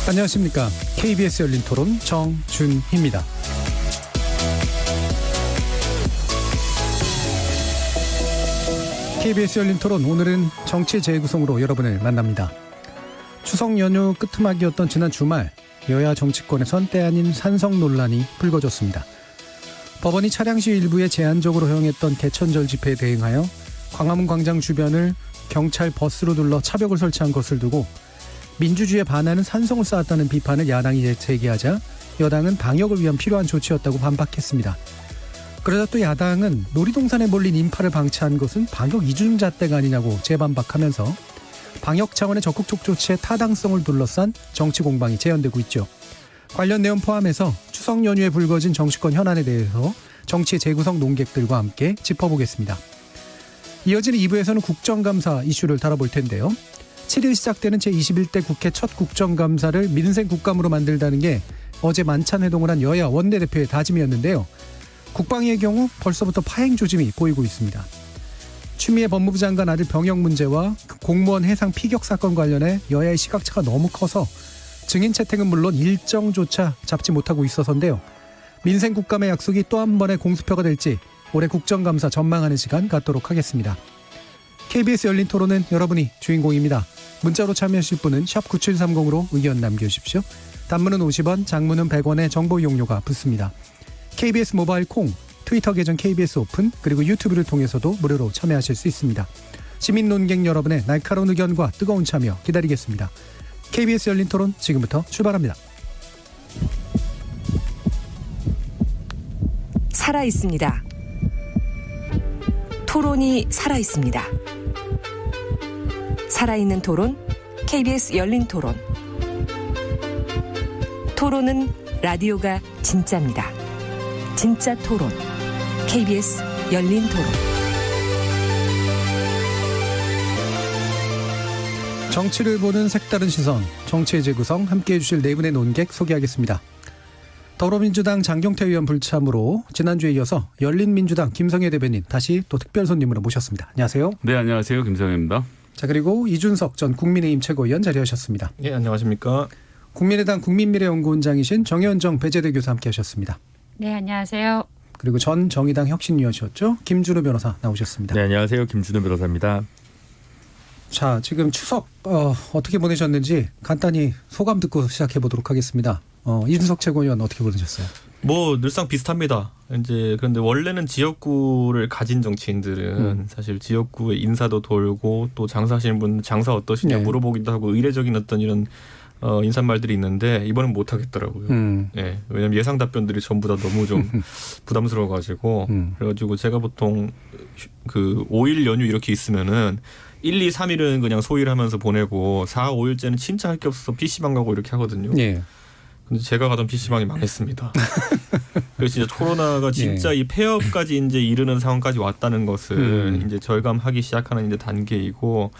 안녕하십니까. KBS 열린 토론 정준희입니다. KBS 열린 토론, 오늘은 정치 재구성으로 여러분을 만납니다. 추석 연휴 끄트막이었던 지난 주말, 여야 정치권에선 때 아닌 산성 논란이 불거졌습니다. 법원이 차량 시위 일부에 제한적으로 허용했던 개천절 집회에 대응하여 광화문 광장 주변을 경찰 버스로 둘러 차벽을 설치한 것을 두고 민주주의에 반하는 산성을 쌓았다는 비판을 야당이 제기하자 여당은 방역을 위한 필요한 조치였다고 반박했습니다. 그러자 또 야당은 놀이동산에 몰린 인파를 방치한 것은 방역 이중잣대가 아니냐고 재반박하면서 방역 차원의 적극적 조치의 타당성을 둘러싼 정치 공방이 재현되고 있죠. 관련 내용 포함해서 추석 연휴에 불거진 정치권 현안에 대해서 정치 재구성 논객들과 함께 짚어보겠습니다. 이어지는 2부에서는 국정감사 이슈를 다뤄볼 텐데요. 7일 시작되는 제21대 국회 첫 국정감사를 민생 국감으로 만들다는 게 어제 만찬 회동을 한 여야 원내대표의 다짐이었는데요. 국방위의 경우 벌써부터 파행 조짐이 보이고 있습니다. 추미애 법무부 장관 아들 병역 문제와 공무원 해상 피격 사건 관련해 여야의 시각차가 너무 커서 증인 채택은 물론 일정조차 잡지 못하고 있어서인데요. 민생 국감의 약속이 또 한 번의 공수표가 될지 올해 국정감사 전망하는 시간 갖도록 하겠습니다. KBS 열린 토론은 여러분이 주인공입니다. 문자로 참여하실 분은 샵9730으로 의견 남겨주십시오. 단문은 50원, 장문은 100원의 정보 이용료가 붙습니다. KBS 모바일 콩, 트위터 계정 KBS 오픈, 그리고 유튜브를 통해서도 무료로 참여하실 수 있습니다. 시민 논객 여러분의 날카로운 의견과 뜨거운 참여 기다리겠습니다. KBS 열린 토론 지금부터 출발합니다. 살아있습니다. 토론이 살아있습니다. 살아있는 토론, KBS 열린 토론. 토론은 라디오가 진짜입니다. 진짜 토론, KBS 열린 토론. 정치를 보는 색다른 시선, 정치의 재구성 함께해 주실 네 분의 논객 소개하겠습니다. 더불어민주당 장경태 의원 불참으로 지난주에 이어서 열린민주당 김성애 대변인 다시 또 특별 손님으로 모셨습니다. 안녕하세요. 네, 안녕하세요. 김성애입니다. 자, 그리고 이준석 전 국민의힘 최고위원 자리하셨습니다. 네, 안녕하십니까. 국민의당 국민미래연구원장이신 정현정 배재대 교수 함께하셨습니다. 네, 안녕하세요. 그리고 전 정의당 혁신위원이셨죠. 김준우 변호사 나오셨습니다. 네, 안녕하세요. 김준우 변호사입니다. 자, 지금 추석 어떻게 보내셨는지 간단히 소감 듣고 시작해 보도록 하겠습니다. 이준석 최고위원 어떻게 보내셨어요? 뭐 늘상 비슷합니다. 이제 그런데 원래는 지역구를 가진 정치인들은 사실 지역구의 인사도 돌고 또 장사하시는 분 장사 어떠시냐 네. 물어보기도 하고 의례적인 어떤 이런 인사말들이 있는데 이번엔 못 하겠더라고요. 네, 왜냐면 예상 답변들이 전부 다 너무 좀 부담스러워가지고 그래가지고 제가 보통 그 5일 연휴 이렇게 있으면은 1, 2, 3일은 그냥 소일하면서 보내고 4, 5일째는 진짜 할 게 없어서 PC방 가고 이렇게 하거든요. 네. 근데 제가 가던 PC방이 망했습니다. 그래서 진짜 코로나가 진짜 이 폐업까지 이제 이르는 상황까지 왔다는 것을 이제 절감하기 시작하는 이제 단계이고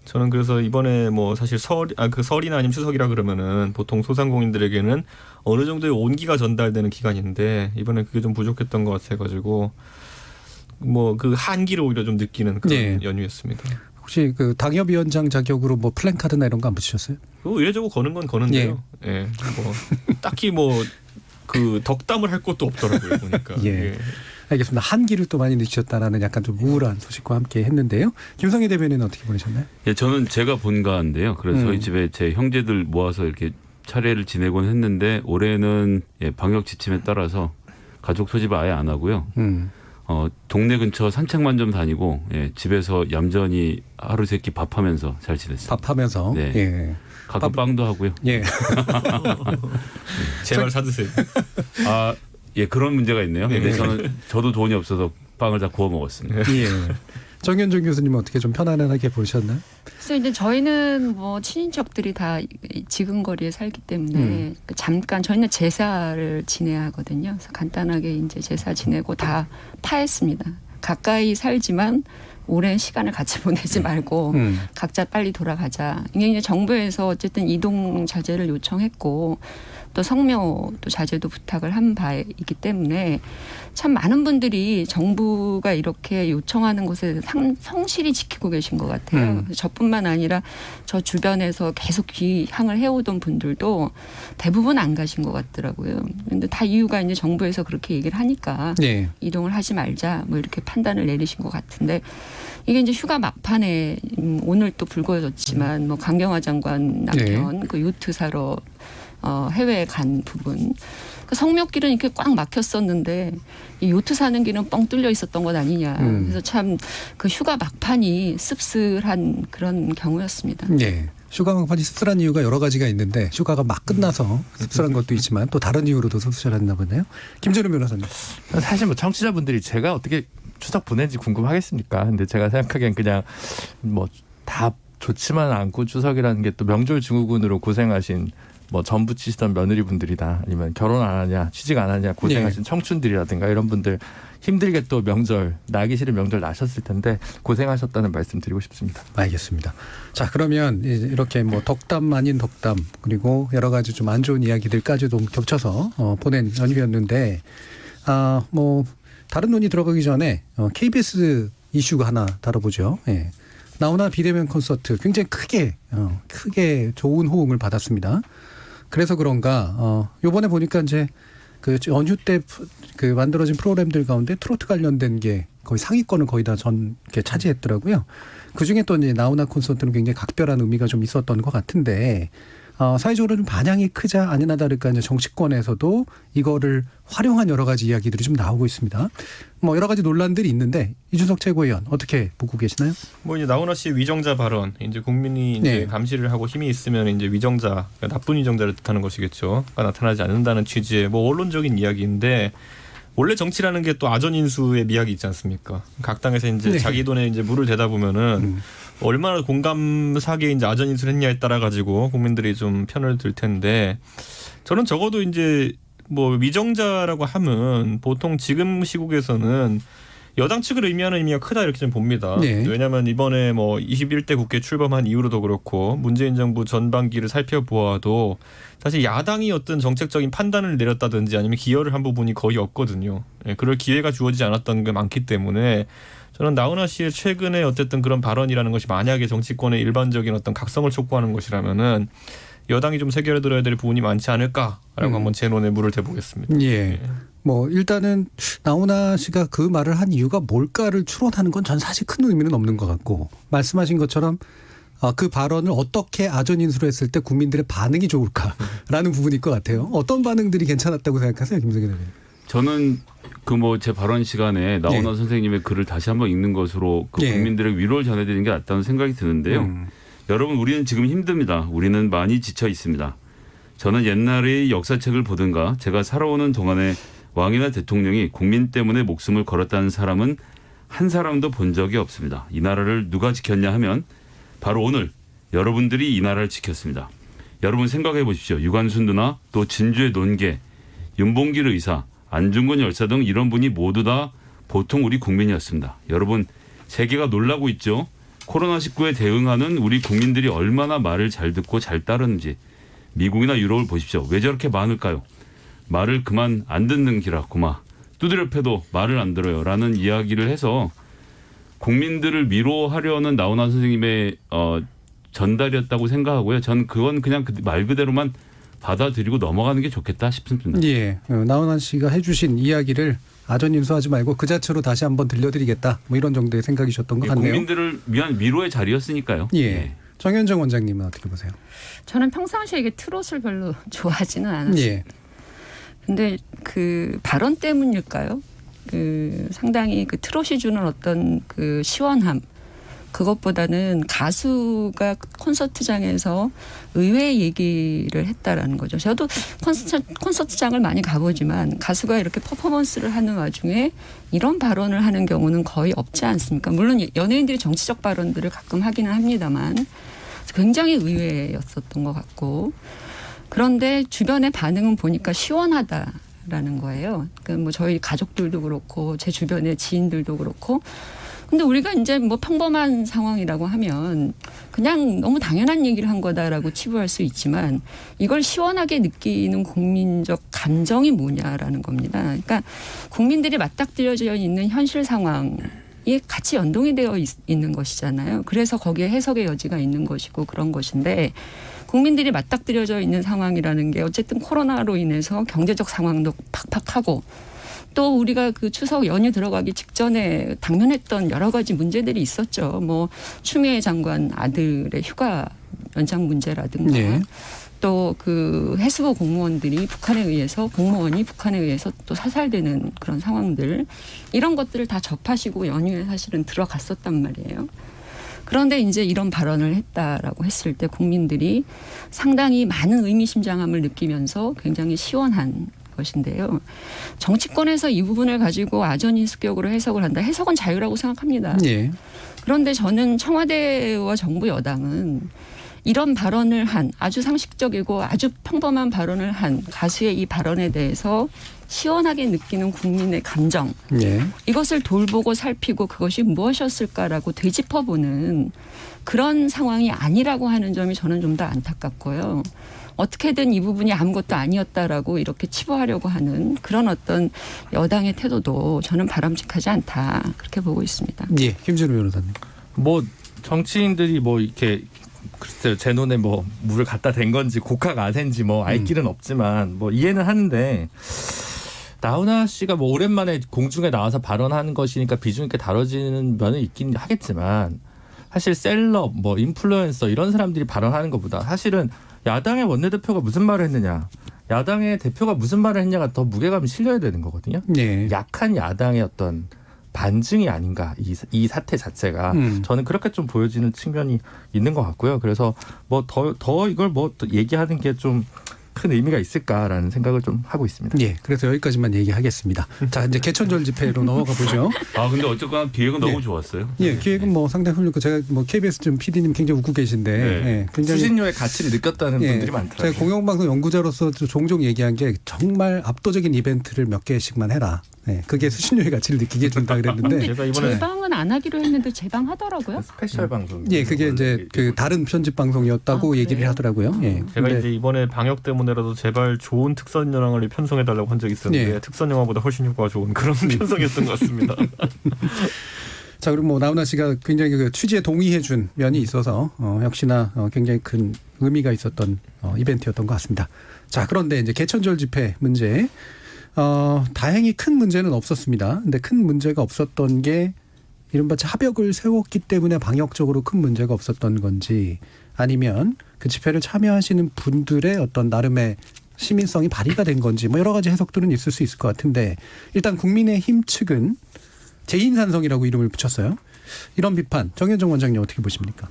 저는 그래서 이번에 뭐 사실 설이나 아니면 추석이라 그러면은 보통 소상공인들에게는 어느 정도의 온기가 전달되는 기간인데 이번에 그게 좀 부족했던 것 같아가지고 뭐 그 한기를 오히려 좀 느끼는 그런 네. 연휴였습니다. 혹시 그 당협위원장 자격으로 뭐 플랜카드나 이런 거 안 붙이셨어요? 의례적으로 거는 건 거는데요. 예. 뭐 딱히 뭐 그 덕담을 할 것도 없더라고요 보니까. 예. 예. 알겠습니다. 한기를 또 많이 느끼셨다라는 약간 좀 우울한 소식과 함께 했는데요. 김성애 대변인은 어떻게 보내셨나요? 예, 저는 제가 본가인데요. 그래서 저희 집에 제 형제들 모아서 이렇게 차례를 지내곤 했는데 올해는 방역 지침에 따라서 가족 소집을 아예 안 하고요. 동네 근처 산책만 좀 다니고 집에서 얌전히 하루 세 끼 밥하면서 잘 지냈어요. 밥하면서. 네. 예. 가끔 빵도 하고요. 예. 제발 사드세요. 아, 예, 그런 문제가 있네요. 네. 근데 저도 돈이 없어서 빵을 다 구워 먹었습니다. 예. 정현정 교수님은 어떻게 좀 편안하게 보셨나요? 그래서 이제 저희는 뭐 친인척들이 다 지근거리에 살기 때문에 잠깐 저희는 제사를 지내야 하거든요. 그래서 간단하게 이제 제사 지내고 다 파했습니다. 가까이 살지만 오랜 시간을 같이 보내지 말고 각자 빨리 돌아가자. 이게 이제 정부에서 어쨌든 이동 자제를 요청했고 또 성묘 또 자제도 부탁을 한 바이기 때문에 참 많은 분들이 정부가 이렇게 요청하는 것에 성실히 지키고 계신 것 같아요. 저뿐만 아니라 저 주변에서 계속 귀향을 해오던 분들도 대부분 안 가신 것 같더라고요. 그런데 다 이유가 이제 정부에서 그렇게 얘기를 하니까 네. 이동을 하지 말자 뭐 이렇게 판단을 내리신 것 같은데 이게 이제 휴가 막판에 오늘 또 불거졌지만 뭐 강경화 장관 남편 그 요트 사러 해외에 간 부분. 그 성묘길은 이렇게 꽉 막혔었는데 이 요트 사는 길은 뻥 뚫려 있었던 것 아니냐. 그래서 참 그 휴가 막판이 씁쓸한 그런 경우였습니다. 네. 휴가 막판이 씁쓸한 이유가 여러 가지가 있는데 휴가가 막 끝나서 씁쓸한 것도 있지만 또 다른 이유로도 씁쓸했나 보네요. 김준우 변호사님. 사실 뭐 청취자분들이 제가 어떻게 추석 보낸지 궁금하겠습니까? 근데 제가 생각하기엔 그냥 뭐 다 좋지만 않고 추석이라는 게 또 명절 증후군으로 고생하신 뭐 전 부치시던 며느리분들이다 아니면 결혼 안 하냐 취직 안 하냐 고생하신 청춘들이라든가 이런 분들 힘들게 또 명절 나기 싫은 명절 나셨을 텐데 고생하셨다는 말씀 드리고 싶습니다. 알겠습니다. 자, 그러면 이렇게 뭐 덕담 아닌 덕담 그리고 여러 가지 좀 안 좋은 이야기들까지도 겹쳐서 보낸 연휴였는데 뭐 다른 논의 들어가기 전에 KBS 이슈가 하나 다뤄보죠. 예. 나훈아 비대면 콘서트 굉장히 크게 좋은 호응을 받았습니다. 그래서 그런가 요번에 보니까 이제 그 연휴 때 그 만들어진 프로그램들 가운데 트로트 관련된 게 거의 상위권을 거의 다 이렇게 차지했더라고요. 그 중에 또 이제 나훈아 콘서트는 굉장히 각별한 의미가 좀 있었던 것 같은데 사회적으로 좀 반향이 크자 아니나 다를까 이제 정치권에서도 이거를 활용한 여러 가지 이야기들이 좀 나오고 있습니다. 뭐 여러 가지 논란들이 있는데 이준석 최고위원 어떻게 보고 계시나요? 뭐 이제 나훈아 씨의 위정자 발언, 이제 국민이 이제 감시를 하고 힘이 있으면 이제 위정자, 그러니까 나쁜 위정자를 뜻하는 것이겠죠. 그러니까 나타나지 않는다는 취지의 뭐 언론적인 이야기인데. 원래 정치라는 게 또 아전인수의 미학이 있지 않습니까? 각 당에서 이제 자기 돈에 이제 물을 대다 보면은 얼마나 공감사게 이제 아전인수를 했냐에 따라 가지고 국민들이 좀 편을 들 텐데 저는 적어도 이제 뭐 위정자라고 하면 보통 지금 시국에서는 여당 측을 의미하는 의미가 크다 이렇게 좀 봅니다. 네. 왜냐하면 이번에 뭐 21대 국회 출범한 이후로도 그렇고 문재인 정부 전반기를 살펴보아도 사실 야당이 어떤 정책적인 판단을 내렸다든지 아니면 기여를 한 부분이 거의 없거든요. 그럴 기회가 주어지지 않았던 게 많기 때문에 저는 나훈아 씨의 최근에 어쨌든 그런 발언이라는 것이 만약에 정치권의 일반적인 어떤 각성을 촉구하는 것이라면은 여당이 좀 새겨들어야 될 부분이 많지 않을까라고 한번 제 논에 물을 대보겠습니다. 예. 뭐 일단은 나훈아 씨가 그 말을 한 이유가 뭘까를 추론하는 건 전 사실 큰 의미는 없는 것 같고 말씀하신 것처럼 그 발언을 어떻게 아전인수로 했을 때 국민들의 반응이 좋을까라는 부분일 것 같아요. 어떤 반응들이 괜찮았다고 생각하세요, 김성현 의원님? 저는 그 뭐 제 발언 시간에 나훈아 선생님의 글을 다시 한번 읽는 것으로 그 국민들의 위로를 전해드리는 게 낫다는 생각이 드는데요. 여러분 우리는 지금 힘듭니다. 우리는 많이 지쳐 있습니다. 저는 옛날의 역사책을 보든가 제가 살아오는 동안에 왕이나 대통령이 국민 때문에 목숨을 걸었다는 사람은 한 사람도 본 적이 없습니다. 이 나라를 누가 지켰냐 하면 바로 오늘 여러분들이 이 나라를 지켰습니다. 여러분 생각해 보십시오. 유관순 누나 또 진주의 논계, 윤봉길 의사, 안중근 열사 등 이런 분이 모두 다 보통 우리 국민이었습니다. 여러분 세계가 놀라고 있죠. 코로나19에 대응하는 우리 국민들이 얼마나 말을 잘 듣고 잘 따르는지 미국이나 유럽을 보십시오. 왜 저렇게 많을까요? 말을 그만 안 듣는 기라 고마. 두드려 패도 말을 안 들어요. 라는 이야기를 해서 국민들을 위로하려는 나훈아 선생님의 전달이었다고 생각하고요. 전 그건 그냥 말 그대로만 받아들이고 넘어가는 게 좋겠다 싶습니다. 예. 나훈아 씨가 해주신 이야기를 아전인수하지 말고 그 자체로 다시 한번 들려드리겠다. 뭐 이런 정도의 생각이셨던 것 같네요. 국민들을 위한 위로의 자리였으니까요. 예. 네. 정현정 원장님은 어떻게 보세요? 저는 평상시에 이게 트롯을 별로 좋아하지는 않았어요. 예. 근데 그 발언 때문일까요? 그 상당히 그 트롯이 주는 어떤 그 시원함 그것보다는 가수가 콘서트장에서 의외의 얘기를 했다라는 거죠. 저도 콘서트장을 많이 가보지만 가수가 이렇게 퍼포먼스를 하는 와중에 이런 발언을 하는 경우는 거의 없지 않습니까? 물론 연예인들이 정치적 발언들을 가끔 하기는 합니다만 굉장히 의외였었던 것 같고 그런데 주변의 반응은 보니까 시원하다라는 거예요. 그러니까 뭐 저희 가족들도 그렇고 제 주변의 지인들도 그렇고 근데 우리가 이제 뭐 평범한 상황이라고 하면 그냥 너무 당연한 얘기를 한 거다라고 치부할 수 있지만 이걸 시원하게 느끼는 국민적 감정이 뭐냐라는 겁니다. 그러니까 국민들이 맞닥뜨려져 있는 현실 상황 이 같이 연동이 되어 있는 것이잖아요. 그래서 거기에 해석의 여지가 있는 것이고 그런 것인데 국민들이 맞닥뜨려져 있는 상황이라는 게 어쨌든 코로나로 인해서 경제적 상황도 팍팍하고 또 우리가 그 추석 연휴 들어가기 직전에 당면했던 여러 가지 문제들이 있었죠. 뭐 추미애 장관 아들의 휴가 연장 문제라든가 네. 또 그 해수부 공무원들이 공무원이 북한에 의해서 또 사살되는 그런 상황들 이런 것들을 다 접하시고 연휴에 사실은 들어갔었단 말이에요. 그런데 이제 이런 발언을 했다라고 했을 때 국민들이 상당히 많은 의미심장함을 느끼면서 굉장히 시원한 것인데요. 정치권에서 이 부분을 가지고 아전인수격으로 해석을 한다. 해석은 자유라고 생각합니다. 예. 그런데 저는 청와대와 정부 여당은 이런 발언을 한 아주 상식적이고 아주 평범한 발언을 한 가수의 이 발언에 대해서 시원하게 느끼는 국민의 감정 예. 이것을 돌보고 살피고 그것이 무엇이었을까라고 되짚어보는 그런 상황이 아니라고 하는 점이 저는 좀 더 안타깝고요. 어떻게든 이 부분이 아무것도 아니었다라고 이렇게 치부하려고 하는 그런 어떤 여당의 태도도 저는 바람직하지 않다 그렇게 보고 있습니다. 예. 김준우 변호사님. 뭐 정치인들이 뭐 이렇게 글쎄요 제 눈에 뭐 물을 갖다 댄 건지 곡학 아세인지 뭐 알 길은 없지만 뭐 이해는 하는데 나훈아 씨가 뭐 오랜만에 공중에 나와서 발언하는 것이니까 비중 있게 다뤄지는 면은 있긴 하겠지만 사실 셀럽 뭐 인플루언서 이런 사람들이 발언하는 것보다 사실은 야당의 원내대표가 무슨 말을 했느냐 야당의 대표가 무슨 말을 했냐가 더 무게감이 실려야 되는 거거든요. 예. 약한 야당의 어떤 반증이 아닌가 이 사태 자체가 저는 그렇게 좀 보여지는 측면이 있는 것 같고요. 그래서 뭐 더 이걸 뭐 얘기하는 게 좀 큰 의미가 있을까라는 생각을 좀 하고 있습니다. 예. 그래서 여기까지만 얘기하겠습니다. 자, 이제 개천절 집회로 넘어가 보죠. 근데 어쨌거나 기획은 네. 너무 좋았어요. 예, 기획은 뭐 상당히 훌륭하고 제가 뭐 KBS 좀 PD님 굉장히 웃고 계신데 네. 예, 굉장히 수신료의 가치를 느꼈다는 예, 분들이 많더라고요. 제가 공영방송 연구자로서 종종 얘기한 게 정말 압도적인 이벤트를 몇 개씩만 해라. 네, 그게 수신료의 가치를 느끼게 해준다 그랬는데 제가 이번에 재방은 안 하기로 했는데 재방하더라고요. 스페셜 방송. 예, 그게 이제 그 다른 편집 방송이었다고 얘기를 그래요? 하더라고요. 예. 제가 근데 이제 이번에 방역 때문에라도 제발 좋은 특선 영화를 편성해달라고 한 적이 있었는데 예. 특선 영화보다 훨씬 효과가 좋은 그런 편성이었던 것 같습니다. 자, 그리고 뭐 나훈아 씨가 굉장히 그 취지에 동의해준 면이 있어서 역시나 굉장히 큰 의미가 있었던 이벤트였던 것 같습니다. 자, 그런데 이제 개천절 집회 문제. 다행히 큰 문제는 없었습니다. 근데 큰 문제가 없었던 게 이른바 차벽을 세웠기 때문에 방역적으로 큰 문제가 없었던 건지 아니면 그 집회를 참여하시는 분들의 어떤 나름의 시민성이 발휘가 된 건지 뭐 여러 가지 해석들은 있을 수 있을 것 같은데 일단 국민의힘 측은 재인산성이라고 이름을 붙였어요. 이런 비판 정현정 원장님 어떻게 보십니까?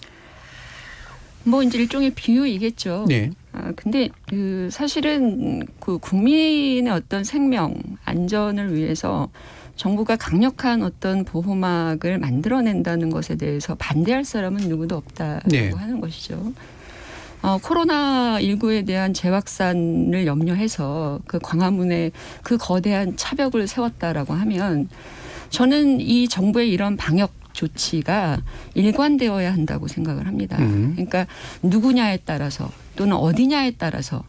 뭐 이제 일종의 비유이겠죠. 네. 근데 그 사실은 그 국민의 어떤 생명 안전을 위해서 정부가 강력한 어떤 보호막을 만들어낸다는 것에 대해서 반대할 사람은 누구도 없다고 네. 하는 것이죠. 코로나19에 대한 재확산을 염려해서 그 광화문에 그 거대한 차벽을 세웠다라고 하면 저는 이 정부의 이런 방역 조치가 일관되어야 한다고 생각을 합니다. 그러니까 누구냐에 따라서 또는 어디냐에 따라서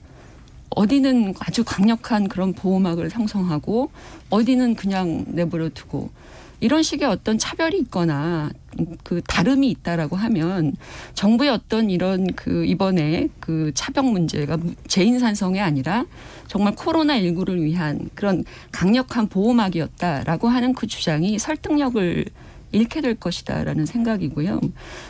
어디는 아주 강력한 그런 보호막을 형성하고 어디는 그냥 내버려 두고 이런 식의 어떤 차별이 있거나 그 다름이 있다라고 하면 정부의 어떤 이런 그 이번에 그 차벽 문제가 재인산성이 아니라 정말 코로나19를 위한 그런 강력한 보호막이었다라고 하는 그 주장이 설득력을 잃게 될 것이다라는 생각이고요.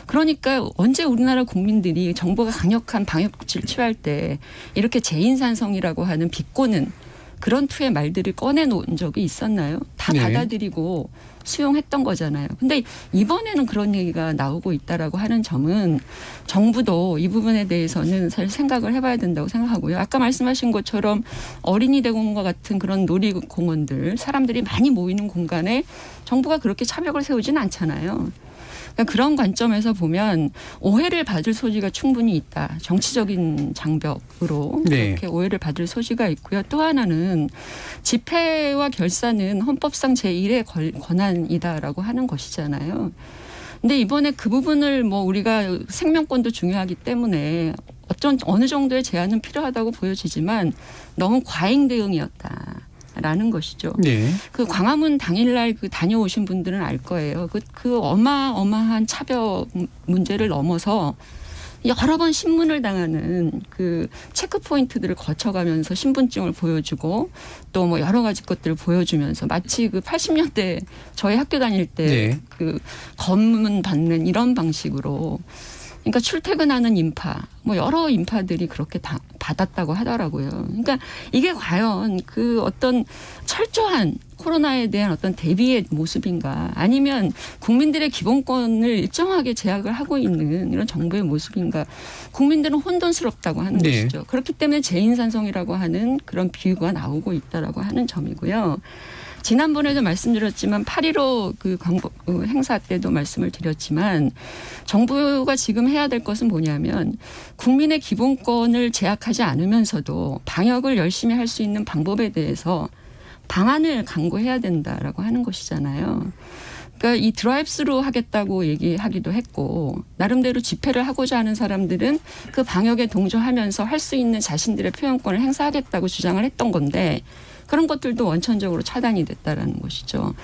그러니까 언제 우리나라 국민들이 정부가 강력한 방역 조치를 취할 때 이렇게 재인산성이라고 하는 비꼬는 그런 투의 말들을 꺼내놓은 적이 있었나요? 다 네. 받아들이고 수용했던 거잖아요. 근데 이번에는 그런 얘기가 나오고 있다라고 하는 점은 정부도 이 부분에 대해서는 사실 생각을 해봐야 된다고 생각하고요. 아까 말씀하신 것처럼 어린이 대공원과 같은 그런 놀이공원들 사람들이 많이 모이는 공간에 정부가 그렇게 차벽을 세우지는 않잖아요. 그러니까 그런 관점에서 보면 오해를 받을 소지가 충분히 있다. 정치적인 장벽으로 네. 이렇게 오해를 받을 소지가 있고요. 또 하나는 집회와 결사는 헌법상 제1의 권한이다라고 하는 것이잖아요. 근데 이번에 그 부분을 뭐 우리가 생명권도 중요하기 때문에 어느 정도의 제한은 필요하다고 보여지지만 너무 과잉 대응이었다라는 것이죠. 네. 그 광화문 당일날 그 다녀오신 분들은 알 거예요. 그 어마어마한 차별 문제를 넘어서 여러 번 신문을 당하는 그 체크 포인트들을 거쳐가면서 신분증을 보여주고 또 뭐 여러 가지 것들을 보여주면서 마치 그 80년대 저희 학교 다닐 때 그 검문 받는 이런 방식으로 그러니까 출퇴근하는 인파 뭐 여러 인파들이 그렇게 다 받았다고 하더라고요. 그러니까 이게 과연 그 어떤 철저한 코로나에 대한 어떤 대비의 모습인가 아니면 국민들의 기본권을 일정하게 제약을 하고 있는 이런 정부의 모습인가 국민들은 혼돈스럽다고 하는 것이죠. 그렇기 때문에 재인산성이라고 하는 그런 비유가 나오고 있다라고 하는 점이고요. 지난번에도 말씀드렸지만 8.15 그 행사 때도 말씀을 드렸지만 정부가 지금 해야 될 것은 뭐냐면 국민의 기본권을 제약하지 않으면서도 방역을 열심히 할 수 있는 방법에 대해서 방안을 강구해야 된다라고 하는 것이잖아요. 그러니까 이 드라이브스루 하겠다고 얘기하기도 했고 나름대로 집회를 하고자 하는 사람들은 그 방역에 동조하면서 할 수 있는 자신들의 표현권을 행사하겠다고 주장을 했던 건데 그런 것들도 원천적으로 차단이 됐다라는 것이죠.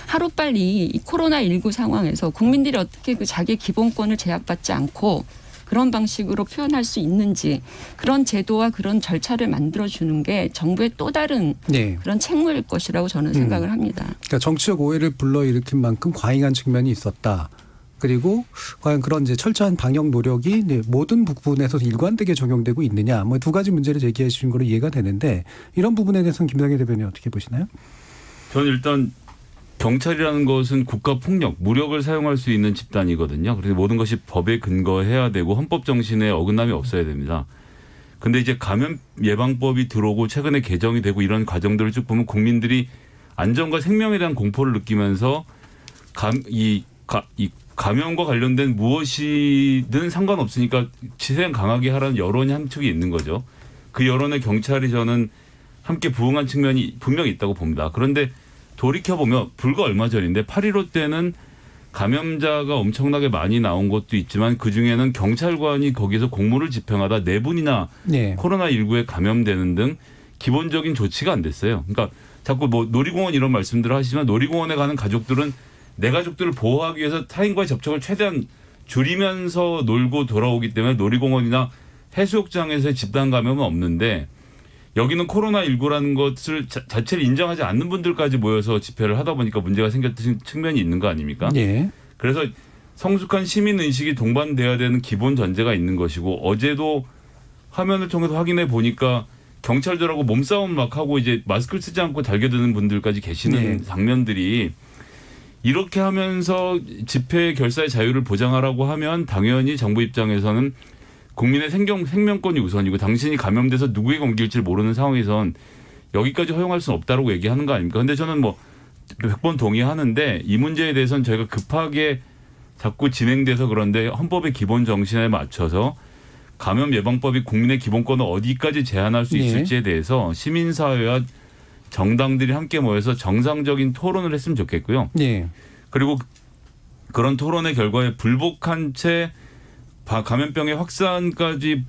하루빨리 이 코로나19 상황에서 국민들이 어떻게 그 자기의 기본권을 제약받지 않고 그런 방식으로 표현할 수 있는지 그런 제도와 그런 절차를 만들어주는 게 정부의 또 다른 그런 책무일 것이라고 저는 생각을 합니다. 그러니까 정치적 오해를 불러일으킨 만큼 과잉한 측면이 있었다. 그리고 과연 그런 이제 철저한 방역 노력이 이제 모든 부분에서 일관되게 적용되고 있느냐. 뭐 두 가지 문제를 제기해 주신 거로 이해가 되는데 이런 부분에 대해서는 김상현 대변인 어떻게 보시나요? 저는 일단 경찰이라는 것은 국가 폭력, 무력을 사용할 수 있는 집단이거든요. 그래서 모든 것이 법에 근거해야 되고 헌법 정신에 어긋남이 없어야 됩니다. 근데 이제 감염 예방법이 들어오고 최근에 개정이 되고 이런 과정들을 쭉 보면 국민들이 안전과 생명에 대한 공포를 느끼면서 감염과 관련된 무엇이든 상관없으니까 치생 강하게 하라는 여론이 한 축이 있는 거죠. 그 여론에 경찰이 저는 함께 부응한 측면이 분명히 있다고 봅니다. 그런데 돌이켜보면 불과 얼마 전인데 8.15 때는 감염자가 엄청나게 많이 나온 것도 있지만 그중에는 경찰관이 거기서 공무를 집행하다 4분이나 코로나19에 감염되는 등 기본적인 조치가 안 됐어요. 그러니까 자꾸 뭐 놀이공원 이런 말씀들을 하시지만 놀이공원에 가는 가족들은 내 가족들을 보호하기 위해서 타인과의 접촉을 최대한 줄이면서 놀고 돌아오기 때문에 놀이공원이나 해수욕장에서의 집단 감염은 없는데 여기는 코로나19라는 것을 자체를 인정하지 않는 분들까지 모여서 집회를 하다 보니까 문제가 생겼던 측면이 있는 거 아닙니까? 그래서 성숙한 시민의식이 동반돼야 되는 기본 전제가 있는 것이고 어제도 화면을 통해서 확인해 보니까 경찰들하고 몸싸움 막 하고 이제 마스크를 쓰지 않고 달겨드는 분들까지 계시는 장면들이 이렇게 하면서 집회 결사의 자유를 보장하라고 하면 당연히 정부 입장에서는 국민의 생명권이 우선이고 당신이 감염돼서 누구에게 옮길지 모르는 상황에선 여기까지 허용할 수는 없다라고 얘기하는 거 아닙니까? 근데 저는 뭐 100번 동의하는데 이 문제에 대해서는 저희가 급하게 자꾸 진행돼서 그런데 헌법의 기본 정신에 맞춰서 감염 예방법이 국민의 기본권을 어디까지 제한할 수 있을지에 대해서 시민사회와 정당들이 함께 모여서 정상적인 토론을 했으면 좋겠고요. 그리고 그런 토론의 결과에 불복한 채 감염병의 확산까지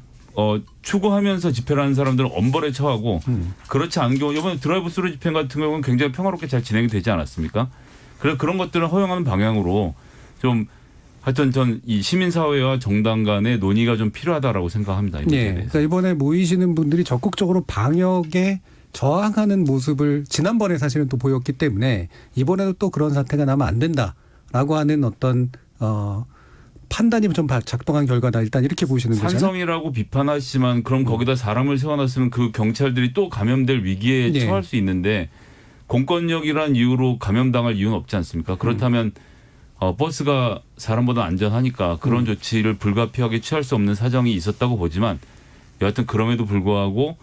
추구하면서 집회를 하는 사람들은 엄벌에 처하고 그렇지 않은 경우 이번에 드라이브 스루 집회 같은 경우는 굉장히 평화롭게 잘 진행이 되지 않았습니까? 그래서 그런 것들을 허용하는 방향으로 좀 하여튼 전 이 시민사회와 정당 간의 논의가 좀 필요하다라고 생각합니다. 그러니까 이번에 모이시는 분들이 적극적으로 방역에 저항하는 모습을 지난번에 사실은 또 보였기 때문에 이번에도 또 그런 사태가 나면 안 된다라고 하는 어떤 판단이 좀 작동한 결과다. 일단 이렇게 보시는 거잖아요. 산성이라고 비판하시지만 그럼 거기다 사람을 세워놨으면 그 경찰들이 또 감염될 위기에 처할 수 있는데 공권력이란 이유로 감염당할 이유는 없지 않습니까? 그렇다면 버스가 사람보다 안전하니까 그런 조치를 불가피하게 취할 수 없는 사정이 있었다고 보지만 여하튼 그럼에도 불구하고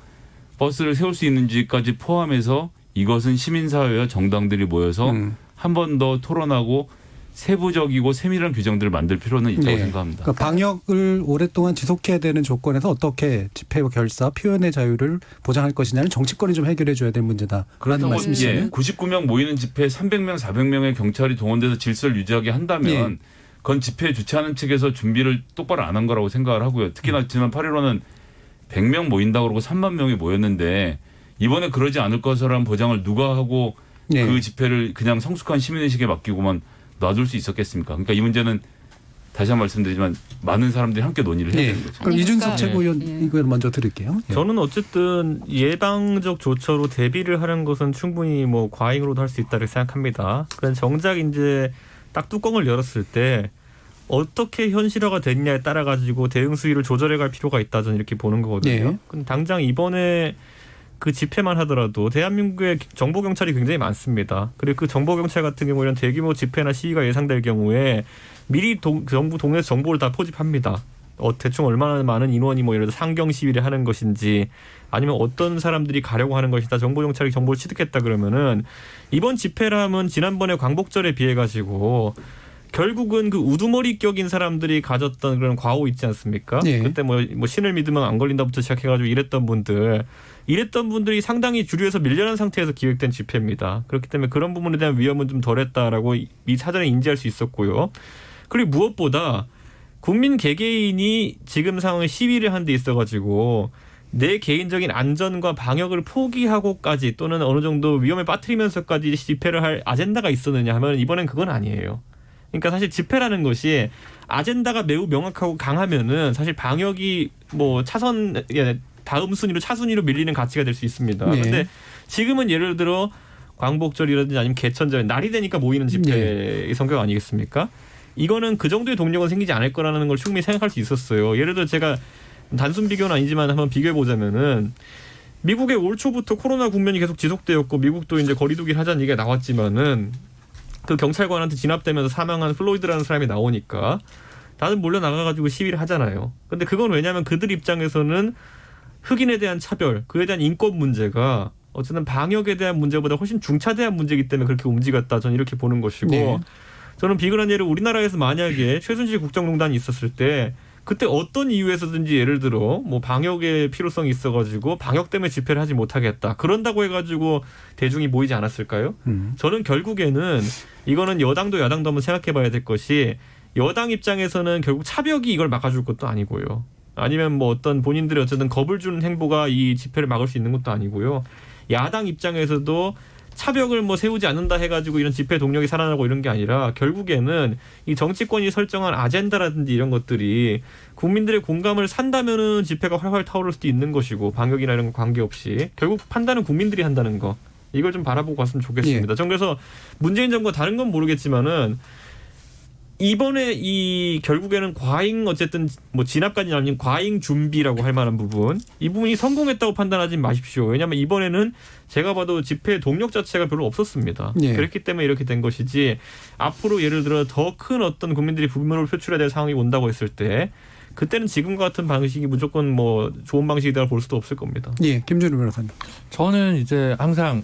버스를 세울 수 있는지까지 포함해서 이것은 시민사회와 정당들이 모여서 한 번 더 토론하고 세부적이고 세밀한 규정들을 만들 필요는 있다고 네. 생각합니다. 그러니까 방역을 오랫동안 지속해야 되는 조건에서 어떻게 집회와 결사, 표현의 자유를 보장할 것이냐는 정치권이 좀 해결해 줘야 될 문제다라는 그렇다고 말씀이시네요. 99명 모이는 집회에 300명, 400명의 경찰이 동원돼서 질서를 유지하게 한다면 그건 집회 주최하는 측에서 준비를 똑바로 안 한 거라고 생각을 하고요. 특히나 지난 8.15는 100명 모인다고 그러고 3만 명이 모였는데 이번에 그러지 않을 것이라는 보장을 누가 하고 그 집회를 그냥 성숙한 시민의식에 맡기고만 놔둘 수 있었겠습니까? 그러니까 이 문제는 다시 한 번 말씀드리지만 많은 사람들이 함께 논의를 해야 되는 거죠. 그럼 아니, 이준석 그러니까- 최고위원 이걸 먼저 드릴게요. 저는 어쨌든 예방적 조처로 대비를 하는 것은 충분히 뭐 과잉으로도 할 수 있다고 생각합니다. 그런 정작 이제 딱 뚜껑을 열었을 때 어떻게 현실화가 됐냐에 따라 가지고 대응 수위를 조절해 갈 필요가 있다 저는 이렇게 보는 거거든요. 근데 당장 이번에 그 집회만 하더라도 대한민국의 정보 경찰이 굉장히 많습니다. 그리고 그 정보 경찰 같은 경우에는 대규모 집회나 시위가 예상될 경우에 미리 정부 동네에서 정보를 다 포집합니다. 대충 얼마나 많은 인원이 뭐 예를 들어 상경 시위를 하는 것인지 아니면 어떤 사람들이 가려고 하는 것이다. 정보 경찰이 정보를 취득했다 그러면은 이번 집회라면 지난번에 광복절에 비해 가지고 결국은 그 우두머리 격인 사람들이 가졌던 그런 과오 있지 않습니까? 그때 뭐 신을 믿으면 안 걸린다부터 시작해가지고 이랬던 분들이 상당히 주류에서 밀려난 상태에서 기획된 집회입니다. 그렇기 때문에 그런 부분에 대한 위험은 좀 덜했다라고 이 사전에 인지할 수 있었고요. 그리고 무엇보다 국민 개개인이 지금 상황에 시위를 한 데 있어가지고 내 개인적인 안전과 방역을 포기하고까지 또는 어느 정도 위험에 빠뜨리면서까지 집회를 할 아젠다가 있었느냐 하면 이번엔 그건 아니에요. 그러니까 사실 집회라는 것이 아젠다가 매우 명확하고 강하면은 사실 방역이 뭐 다음 순위로 차순위로 밀리는 가치가 될 수 있습니다. 그런데 지금은 예를 들어 광복절이라든지 아니면 개천절 날이 되니까 모이는 집회의 성격 아니겠습니까? 이거는 그 정도의 동력은 생기지 않을 거라는 걸 충분히 생각할 수 있었어요. 예를 들어 제가 단순 비교는 아니지만 한번 비교해 보자면은 미국의 올 초부터 코로나 국면이 계속 지속되었고 미국도 이제 거리두기를 하자는 얘기가 나왔지만은 그 경찰관한테 진압되면서 사망한 플로이드라는 사람이 나오니까 다들 몰려 나가가지고 시위를 하잖아요. 근데 그건 왜냐하면 그들 입장에서는 흑인에 대한 차별, 그에 대한 인권 문제가 어쨌든 방역에 대한 문제보다 훨씬 중차대한 문제이기 때문에 그렇게 움직였다. 저는 이렇게 보는 것이고 저는 비근한 예를 우리나라에서 만약에 최순실 국정농단이 있었을 때 그때 어떤 이유에서든지 예를 들어 뭐 방역의 필요성이 있어가지고 방역 때문에 집회를 하지 못하겠다. 그런다고 해가지고 대중이 모이지 않았을까요? 저는 결국에는 이거는 여당도 야당도 한번 생각해봐야 될 것이 여당 입장에서는 결국 차벽이 이걸 막아줄 것도 아니고요. 아니면 뭐 어떤 본인들이 어쨌든 겁을 주는 행보가 이 집회를 막을 수 있는 것도 아니고요. 야당 입장에서도 차벽을 뭐 세우지 않는다 해가지고 이런 집회 동력이 살아나고 이런 게 아니라 결국에는 이 정치권이 설정한 아젠다라든지 이런 것들이 국민들의 공감을 산다면은 집회가 활활 타오를 수도 있는 것이고 방역이나 이런 거 관계없이 결국 판단은 국민들이 한다는 거 이걸 좀 바라보고 갔으면 좋겠습니다. 전 그래서 문재인 정부가 다른 건 모르겠지만은 이번에 이 결국에는 과잉 어쨌든 뭐 진압까지는 아닌 과잉 준비라고 할 만한 부분 이 부분이 성공했다고 판단하지 마십시오. 왜냐하면 이번에는 제가 봐도 집회 동력 자체가 별로 없었습니다. 그렇기 때문에 이렇게 된 것이지 앞으로 예를 들어 더 큰 어떤 국민들이 불만을 표출해야 될 상황이 온다고 했을 때 그때는 지금과 같은 방식이 무조건 뭐 좋은 방식이다 볼 수도 없을 겁니다. 김준우 변호사님. 저는 이제 항상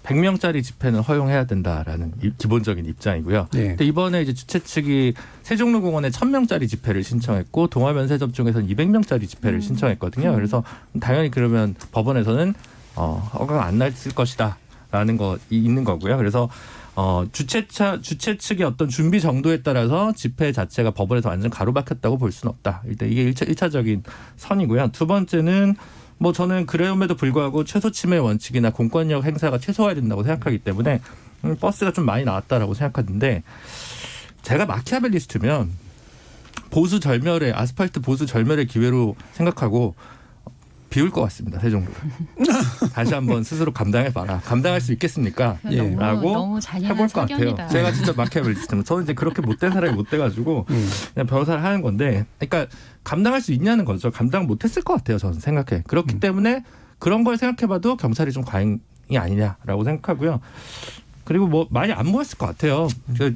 100명짜리 집회는 허용해야 된다라는 기본적인 입장이고요. 근데 이번에 이제 주최 측이 세종로공원에 1000명짜리 집회를 신청했고 동아면세점중에서는 200명짜리 집회를 신청했거든요. 그래서 당연히 그러면 법원에서는 허가가 안 났을 것이다라는 거 있는 거고요. 그래서 주최 측의 어떤 준비 정도에 따라서 집회 자체가 법원에서 완전 가로막혔다고 볼 수는 없다. 일단 이게 1차적인 선이고요. 두 번째는 뭐 저는 그럼에도 불구하고 최소 침해 원칙이나 공권력 행사가 최소화해야 된다고 생각하기 때문에 버스가 좀 많이 나왔다라고 생각하는데 제가 마키아벨리스트면 보수 절멸의 아스팔트 보수 절멸의 기회로 생각하고 비울 것 같습니다. 세종로. 다시 한번 스스로 감당해봐라. 감당할 수 있겠습니까? 라고 너무 해볼 것 같아요. 제가 진짜 마키아벨리스트면 저는 이제 그렇게 못된 사람이 못 돼가지고 그냥 변호사를 하는 건데 그러니까 감당할 수 있냐는 거죠. 감당 못했을 것 같아요. 저는 생각해. 그렇기 때문에 그런 걸 생각해봐도 경찰이 좀 과잉이 아니냐라고 생각하고요. 그리고 뭐 많이 안 모였을 것 같아요.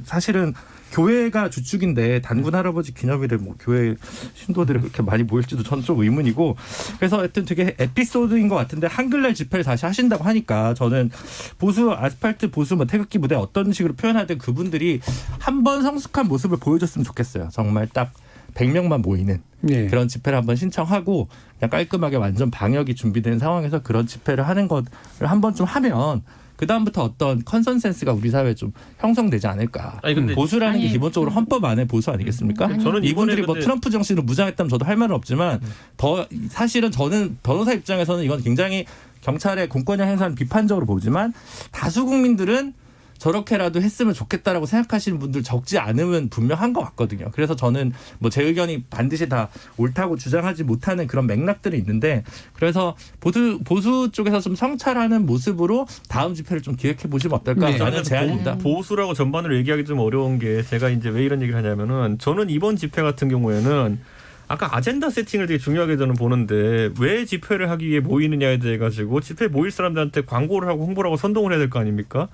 사실은 교회가 주축인데 단군 할아버지 기념일에 뭐 교회 신도들이 그렇게 많이 모일지도 저는 좀 의문이고 그래서 하여튼 되게 에피소드인 것 같은데 한글날 집회를 다시 하신다고 하니까 저는 보수 아스팔트 보수 뭐 태극기 무대 어떤 식으로 표현하든 그분들이 한번 성숙한 모습을 보여줬으면 좋겠어요. 정말 딱 100명만 모이는 예. 그런 집회를 한번 신청하고 그냥 깔끔하게 완전 방역이 준비된 상황에서 그런 집회를 하는 것을 한번 좀 하면 그다음부터 어떤 컨센서스가 우리 사회에 좀 형성되지 않을까. 아니, 근데 보수라는 게 아니, 기본적으로 헌법 안에 보수 아니겠습니까? 아니, 저는 이분들이 이번에 뭐 근데 트럼프 정신으로 무장했다면 저도 할 말은 없지만 더 사실은 저는 변호사 입장에서는 이건 굉장히 경찰의 공권력 행사를 비판적으로 보지만 다수 국민들은 저렇게라도 했으면 좋겠다라고 생각하시는 분들 적지 않으면 분명한 것 같거든요. 그래서 저는 뭐 제 의견이 반드시 다 옳다고 주장하지 못하는 그런 맥락들이 있는데 그래서 보수 쪽에서 좀 성찰하는 모습으로 다음 집회를 좀 기획해 보시면 어떨까 네. 하는 제안입니다. 보수라고 전반으로 얘기하기 좀 어려운 게 제가 이제 왜 이런 얘기를 하냐면은 저는 이번 집회 같은 경우에는 아까 아젠다 세팅을 되게 중요하게 저는 보는데 왜 집회를 하기 위해 모이느냐에 대해 가지고 집회 모일 사람들한테 광고를 하고 홍보를 하고 선동을 해야 될 거 아닙니까?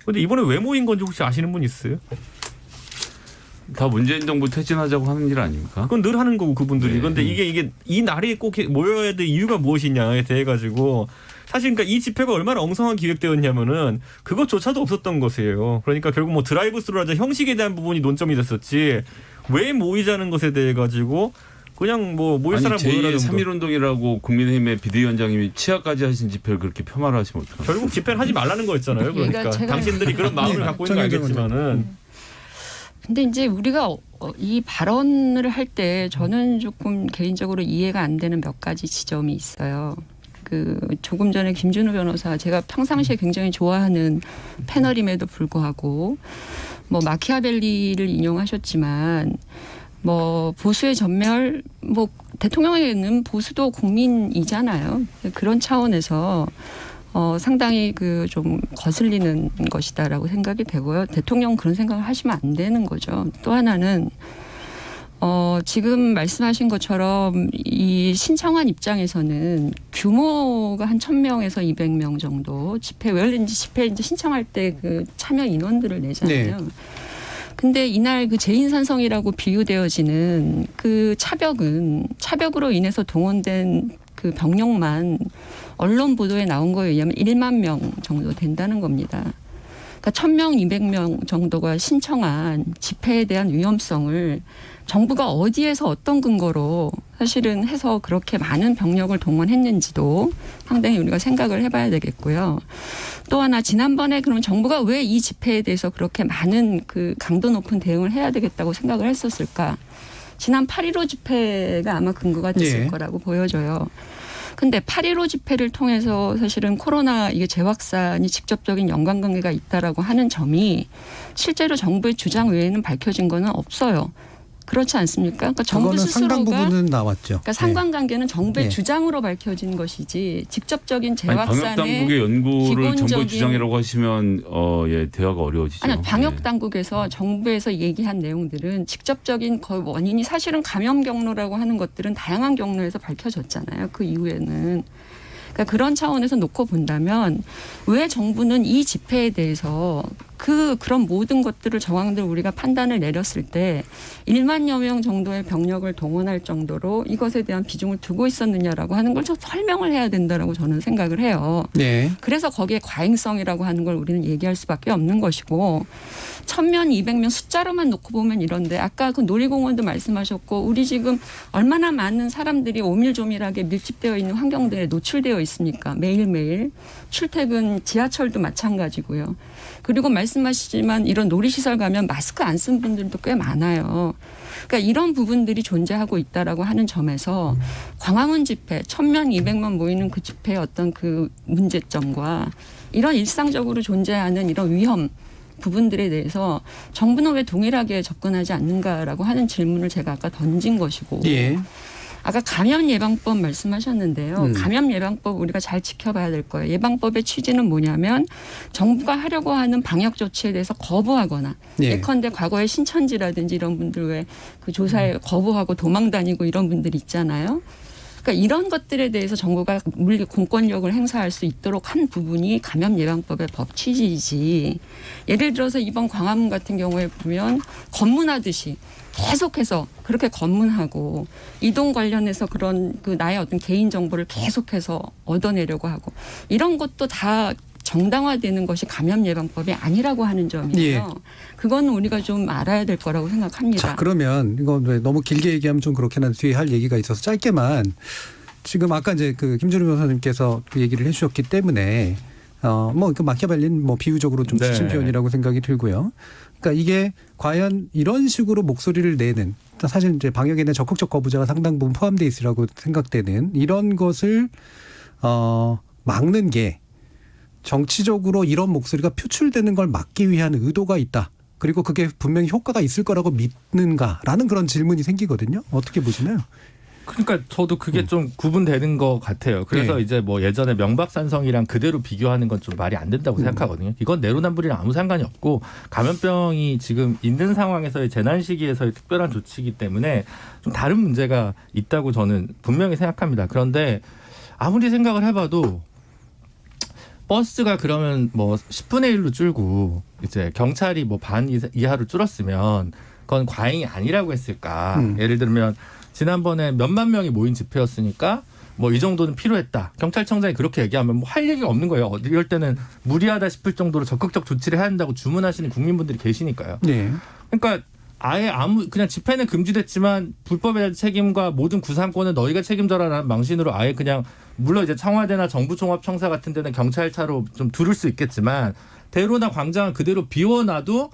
근데 이번에 왜 모인 건지 혹시 아시는 분 있어요? 다 문재인 정부 퇴진하자고 하는 일 아닙니까? 그건 늘 하는 거고 그분들이. 네. 그런데 이게 이 날에 꼭 모여야 될 이유가 무엇이냐에 대해 가지고 사실 그러니까 이 집회가 얼마나 엉성한 기획되었냐면은 그것조차도 없었던 것이에요. 그러니까 결국 뭐 드라이브 스루라자 형식에 대한 부분이 논점이 됐었지 왜 모이자는 것에 대해 가지고 그냥 뭐 모일 사람 모여라 제2의 정도. 3.1운동이라고 국민의힘의 비대위원장님이 치아까지 하신 집회를 그렇게 폄하하시면 어떡합니까? 결국 집회를 하지 말라는 거였잖아요. 그러니까 그러니까 제가- 당신들이 그런 마음을 네, 갖고 있는 거 정의정 알겠지만은 근데 이제 우리가 이 발언을 할 때 저는 조금 개인적으로 이해가 안 되는 몇 가지 지점이 있어요. 그 조금 전에 김준우 변호사 제가 평상시에 굉장히 좋아하는 패널임에도 불구하고 뭐 마키아벨리를 인용하셨지만 뭐 보수의 전멸 뭐 대통령에게는 보수도 국민이잖아요. 그런 차원에서 상당히 그 좀 거슬리는 것이다라고 생각이 되고요. 대통령 그런 생각을 하시면 안 되는 거죠. 또 하나는 지금 말씀하신 것처럼 이 신청한 입장에서는 규모가 한 1,000명에서 200명 정도 집회 원래인지 집회 이제 신청할 때 그 참여 인원들을 내잖아요. 네. 근데 이날 그 재인산성이라고 비유되어지는 그 차벽으로 인해서 동원된 그 병력만 언론 보도에 나온 거에 의하면 1만 명 정도 된다는 겁니다. 그러니까 1,000명, 200명 정도가 신청한 집회에 대한 위험성을 정부가 어디에서 어떤 근거로 사실은 해서 그렇게 많은 병력을 동원했는지도 상당히 우리가 생각을 해봐야 되겠고요. 또 하나 지난번에 그럼 정부가 왜 이 집회에 대해서 그렇게 많은 그 강도 높은 대응을 해야 되겠다고 생각을 했었을까? 지난 8.15 집회가 아마 근거가 됐을 예. 거라고 보여져요. 근데 8.15 집회를 통해서 사실은 코로나 이게 재확산이 직접적인 연관관계가 있다라고 하는 점이 실제로 정부의 주장 외에는 밝혀진 거는 없어요. 그렇지 않습니까? 그러니까 정부 그거는 상당 스스로가 부분은 나왔죠. 그러니까 상관관계는 정부의 네. 주장으로 밝혀진 것이지 직접적인 아니, 재확산의 방역당국의 연구를 정부의 기본적인- 주장이라고 하시면 예, 대화가 어려워지죠. 아니요, 방역 네. 당국에서 정부에서 얘기한 내용들은 직접적인 거의 원인이 사실은 감염 경로라고 하는 것들은 다양한 경로에서 밝혀졌잖아요. 그 이후에는. 그러니까 그런 차원에서 놓고 본다면 왜 정부는 이 집회에 대해서 그런 모든 것들을 정황들 우리가 판단을 내렸을 때 1만여 명 정도의 병력을 동원할 정도로 이것에 대한 비중을 두고 있었느냐라고 하는 걸 좀 설명을 해야 된다라고 저는 생각을 해요. 네. 그래서 거기에 과잉성이라고 하는 걸 우리는 얘기할 수밖에 없는 것이고 1,000명, 200명 숫자로만 놓고 보면 이런데 아까 그 놀이공원도 말씀하셨고 우리 지금 얼마나 많은 사람들이 오밀조밀하게 밀집되어 있는 환경들에 노출되어 있습니까? 매일매일. 출퇴근 지하철도 마찬가지고요. 그리고 말씀하시지만 이런 놀이시설 가면 마스크 안 쓴 분들도 꽤 많아요. 그러니까 이런 부분들이 존재하고 있다라고 하는 점에서 광화문 집회 1,000명, 200명 모이는 그 집회의 어떤 그 문제점과 이런 일상적으로 존재하는 이런 위험 부분들에 대해서 정부는 왜 동일하게 접근하지 않는가라고 하는 질문을 제가 아까 던진 것이고 예. 아까 감염 예방법 말씀하셨는데요. 감염 예방법 우리가 잘 지켜봐야 될 거예요. 예방법의 취지는 뭐냐면 정부가 하려고 하는 방역 조치에 대해서 거부하거나 예. 예컨대 과거에 신천지라든지 이런 분들 왜 그 조사에 거부하고 도망 다니고 이런 분들 있잖아요. 그러니까 이런 것들에 대해서 정부가 물리 공권력을 행사할 수 있도록 한 부분이 감염 예방법의 법 취지이지. 예를 들어서 이번 광화문 같은 경우에 보면 검문하듯이 계속해서 그렇게 검문하고 이동 관련해서 그런 그 나의 어떤 개인 정보를 계속해서 얻어내려고 하고 이런 것도 다 정당화되는 것이 감염 예방법이 아니라고 하는 점이에요. 예. 그건 우리가 좀 알아야 될 거라고 생각합니다. 자, 그러면 이거 너무 길게 얘기하면 좀 그렇긴 한데 뒤에 할 얘기가 있어서 짧게만 지금 아까 이제 그 김준우 변호사님께서 그 얘기를 해주셨기 때문에 뭐 그 마키아벨리는 뭐 비유적으로 좀 지친 네. 표현이라고 생각이 들고요. 그러니까 이게 과연 이런 식으로 목소리를 내는 사실 이제 방역에 대한 적극적 거부자가 상당 부분 포함되어 있으라고 생각되는 이런 것을 막는 게 정치적으로 이런 목소리가 표출되는 걸 막기 위한 의도가 있다. 그리고 그게 분명히 효과가 있을 거라고 믿는가라는 그런 질문이 생기거든요. 어떻게 보시나요? 그러니까 저도 그게 좀 구분되는 것 같아요. 그래서 네. 이제 뭐 예전에 명박산성이랑 그대로 비교하는 건 좀 말이 안 된다고 생각하거든요. 이건 내로남불이랑 아무 상관이 없고 감염병이 지금 있는 상황에서의 재난 시기에서의 특별한 조치이기 때문에 좀 다른 문제가 있다고 저는 분명히 생각합니다. 그런데 아무리 생각을 해봐도 버스가 그러면 뭐 10분의 1로 줄고 이제 경찰이 뭐 반 이하로 줄었으면 그건 과잉이 아니라고 했을까? 예를 들면 지난번에 몇만 명이 모인 집회였으니까 뭐 이 정도는 필요했다. 경찰청장이 그렇게 얘기하면 뭐 할 얘기가 없는 거예요. 이럴 때는 무리하다 싶을 정도로 적극적 조치를 해야 한다고 주문하시는 국민분들이 계시니까요. 네. 그러니까 아예 그냥 집회는 금지됐지만 불법에 대한 책임과 모든 구상권은 너희가 책임져라라는 망신으로 아예 그냥 물론 이제 청와대나 정부종합청사 같은 데는 경찰차로 좀 두를 수 있겠지만 대로나 광장은 그대로 비워놔도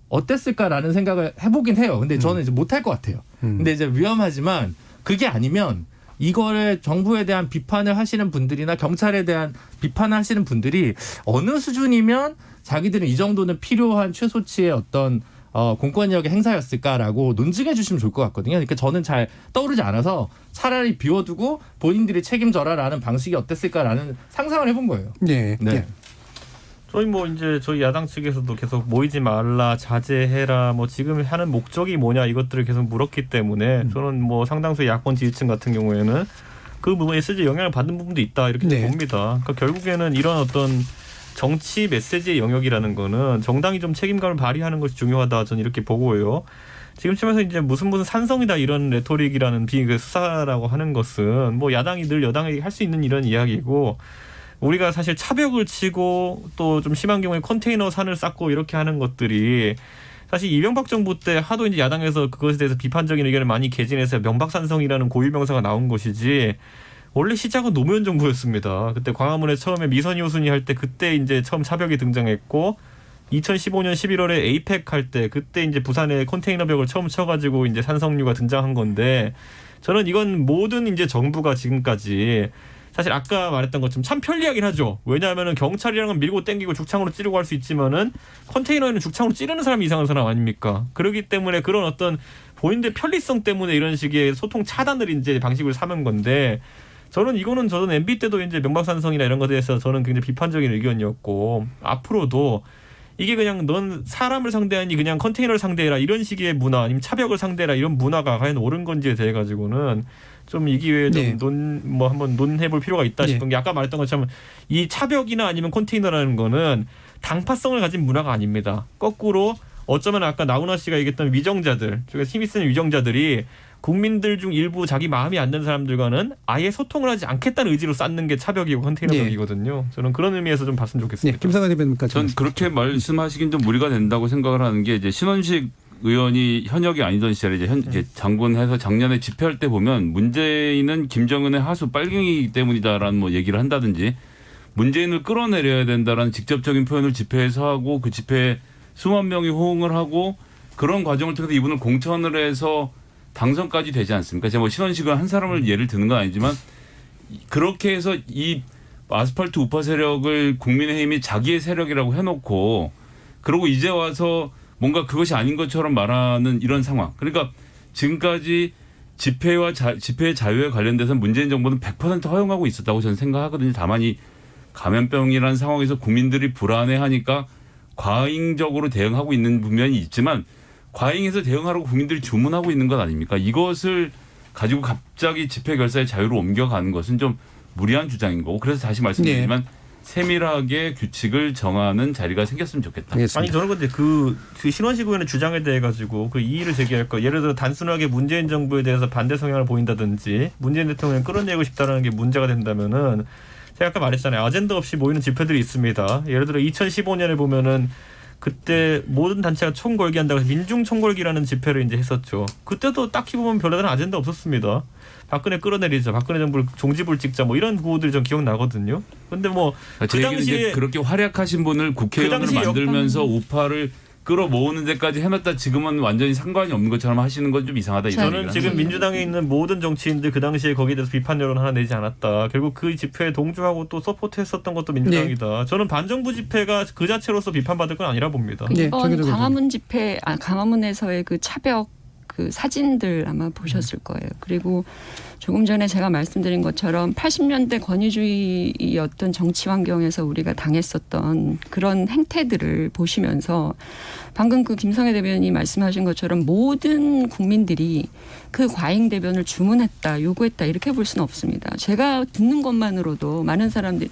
어땠을까라는 생각을 해보긴 해요. 근데 저는 이제 못할 것 같아요. 근데 이제 위험하지만 그게 아니면 이거를 정부에 대한 비판을 하시는 분들이나 경찰에 대한 비판을 하시는 분들이 어느 수준이면 자기들은 이 정도는 필요한 최소치의 어떤 공권력의 행사였을까라고 논증해 주시면 좋을 것 같거든요. 그러니까 저는 잘 떠오르지 않아서 차라리 비워두고 본인들이 책임져라라는 방식이 어땠을까라는 상상을 해본 거예요. 네. 네. 저희 뭐 이제 저희 야당 측에서도 계속 모이지 말라, 자제해라, 뭐 지금 하는 목적이 뭐냐 이것들을 계속 물었기 때문에 저는 뭐 상당수의 야권 지지층 같은 경우에는 그 부분에 실제 영향을 받는 부분도 있다 이렇게 네. 봅니다. 그러니까 결국에는 이런 어떤 정치 메시지의 영역이라는 거는 정당이 좀 책임감을 발휘하는 것이 중요하다 저는 이렇게 보고요. 지금쯤에서 이제 무슨 산성이다 이런 레토릭이라는 수사라고 하는 것은 뭐 야당이 늘 여당에게 할 수 있는 이런 이야기고 우리가 사실 차벽을 치고 또 좀 심한 경우에 컨테이너 산을 쌓고 이렇게 하는 것들이 사실 이명박 정부 때 하도 이제 야당에서 그것에 대해서 비판적인 의견을 많이 개진해서 명박산성이라는 고유명사가 나온 것이지 원래 시작은 노무현 정부였습니다. 그때 광화문에 처음에 미선희 호순이 할 때 그때 이제 처음 차벽이 등장했고 2015년 11월에 에이펙 할 때 그때 이제 부산에 컨테이너 벽을 처음 쳐가지고 이제 산성류가 등장한 건데 저는 이건 모든 이제 정부가 지금까지 사실 아까 말했던 것처럼 참 편리하긴 하죠. 왜냐하면은 경찰이랑은 건 밀고 땡기고 죽창으로 찌르고 할 수 있지만은 컨테이너에는 죽창으로 찌르는 사람이 이상한 사람 아닙니까? 그렇기 때문에 그런 어떤 본인들 편리성 때문에 이런 식의 소통 차단을 이제 방식으로 삼은 건데 저는 MB 때도 이제 명박산성이나 이런 것에 대해서 저는 굉장히 비판적인 의견이었고 앞으로도 이게 그냥 넌 사람을 상대하니 그냥 컨테이너를 상대해라 이런 식의 문화 아니면 차벽을 상대해라 이런 문화가 과연 옳은 건지에 대해 가지고는 좀 이 기회에 네. 한번 논해볼 필요가 있다 싶은 게 아까 말했던 것처럼 이 차벽이나 아니면 컨테이너라는 거는 당파성을 가진 문화가 아닙니다. 거꾸로 어쩌면 아까 나훈아 씨가 얘기했던 위정자들, 중에서 힘이 쓰는 위정자들이 국민들 중 일부 자기 마음이 안 드는 사람들과는 아예 소통을 하지 않겠다는 의지로 쌓는 게 차벽이고 컨테이너벽이거든요. 저는 그런 의미에서 좀 봤으면 좋겠습니다. 네. 김상환 대변인까지. 전 그렇게 말씀하시긴 좀 무리가 된다고 생각을 하는 게 이제 신원식 의원이 현역이 아니던 시절에 이제 장군해서 작년에 집회할 때 보면 문재인은 김정은의 하수 빨갱이이기 때문이다라는 뭐 얘기를 한다든지 문재인을 끌어내려야 된다라는 직접적인 표현을 집회에서 하고 그 집회에 수만 명이 호응을 하고 그런 과정을 통해서 이분을 공천을 해서 당선까지 되지 않습니까? 제가 뭐 신원식은 한 사람을 예를 드는 건 아니지만 그렇게 해서 이 아스팔트 우파 세력을 국민의힘이 자기의 세력이라고 해놓고 그러고 이제 와서 뭔가 그것이 아닌 것처럼 말하는 이런 상황. 그러니까 지금까지 집회의 자유에 관련돼서 문재인 정부는 100% 허용하고 있었다고 저는 생각하거든요. 다만 이 감염병이라는 상황에서 국민들이 불안해하니까 과잉적으로 대응하고 있는 부분이 있지만 과잉해서 대응하라고 국민들이 주문하고 있는 것 아닙니까? 이것을 가지고 갑자기 집회 결사의 자유로 옮겨가는 것은 좀 무리한 주장인 거고 그래서 다시 말씀드리지만 세밀하게 규칙을 정하는 자리가 생겼으면 좋겠다. 알겠습니다. 아니 저는 근데 그 신원식 의원의 주장에 대해 가지고 그 이의를 제기할 거. 예를 들어 단순하게 문재인 정부에 대해서 반대 성향을 보인다든지 문재인 대통령을 끌어내고 싶다는 게 문제가 된다면은 제가 아까 말했잖아요. 아젠다 없이 모이는 집회들이 있습니다. 예를 들어 2015년에 보면은 그때 모든 단체가 총 걸기 한다고 해서 민중 총걸기라는 집회를 이제 했었죠. 그때도 딱히 보면 별다른 아젠다 없었습니다. 박근혜 끌어내리자, 박근혜 정부를 종지부를 찍자, 뭐 이런 구호들이 좀 기억나거든요. 근데 뭐 그 당시에 그렇게 활약하신 분을 국회의원으로 만들면서 우파를 끌어모으는 데까지 해놨다 지금은 완전히 상관이 없는 것처럼 하시는 건 좀 이상하다. 저는 지금 민주당에 있는 모든 정치인들 그 당시에 거기에 대해서 비판 여론 하나 내지 않았다. 결국 그 집회에 동조하고 또 서포트했었던 것도 민주당이다. 저는 반정부 집회가 그 자체로서 비판받을 건 아니라 봅니다. 이번 광화문 집회, 광화문에서의 그 차벽 그 사진들 아마 보셨을 거예요. 그리고 조금 전에 제가 말씀드린 것처럼 80년대 권위주의였던 정치 환경에서 우리가 당했었던 그런 행태들을 보시면서 방금 그 김성애 대변인이 말씀하신 것처럼 모든 국민들이 그 과잉 대변을 주문했다, 요구했다 이렇게 볼 수는 없습니다. 제가 듣는 것만으로도 많은 사람들이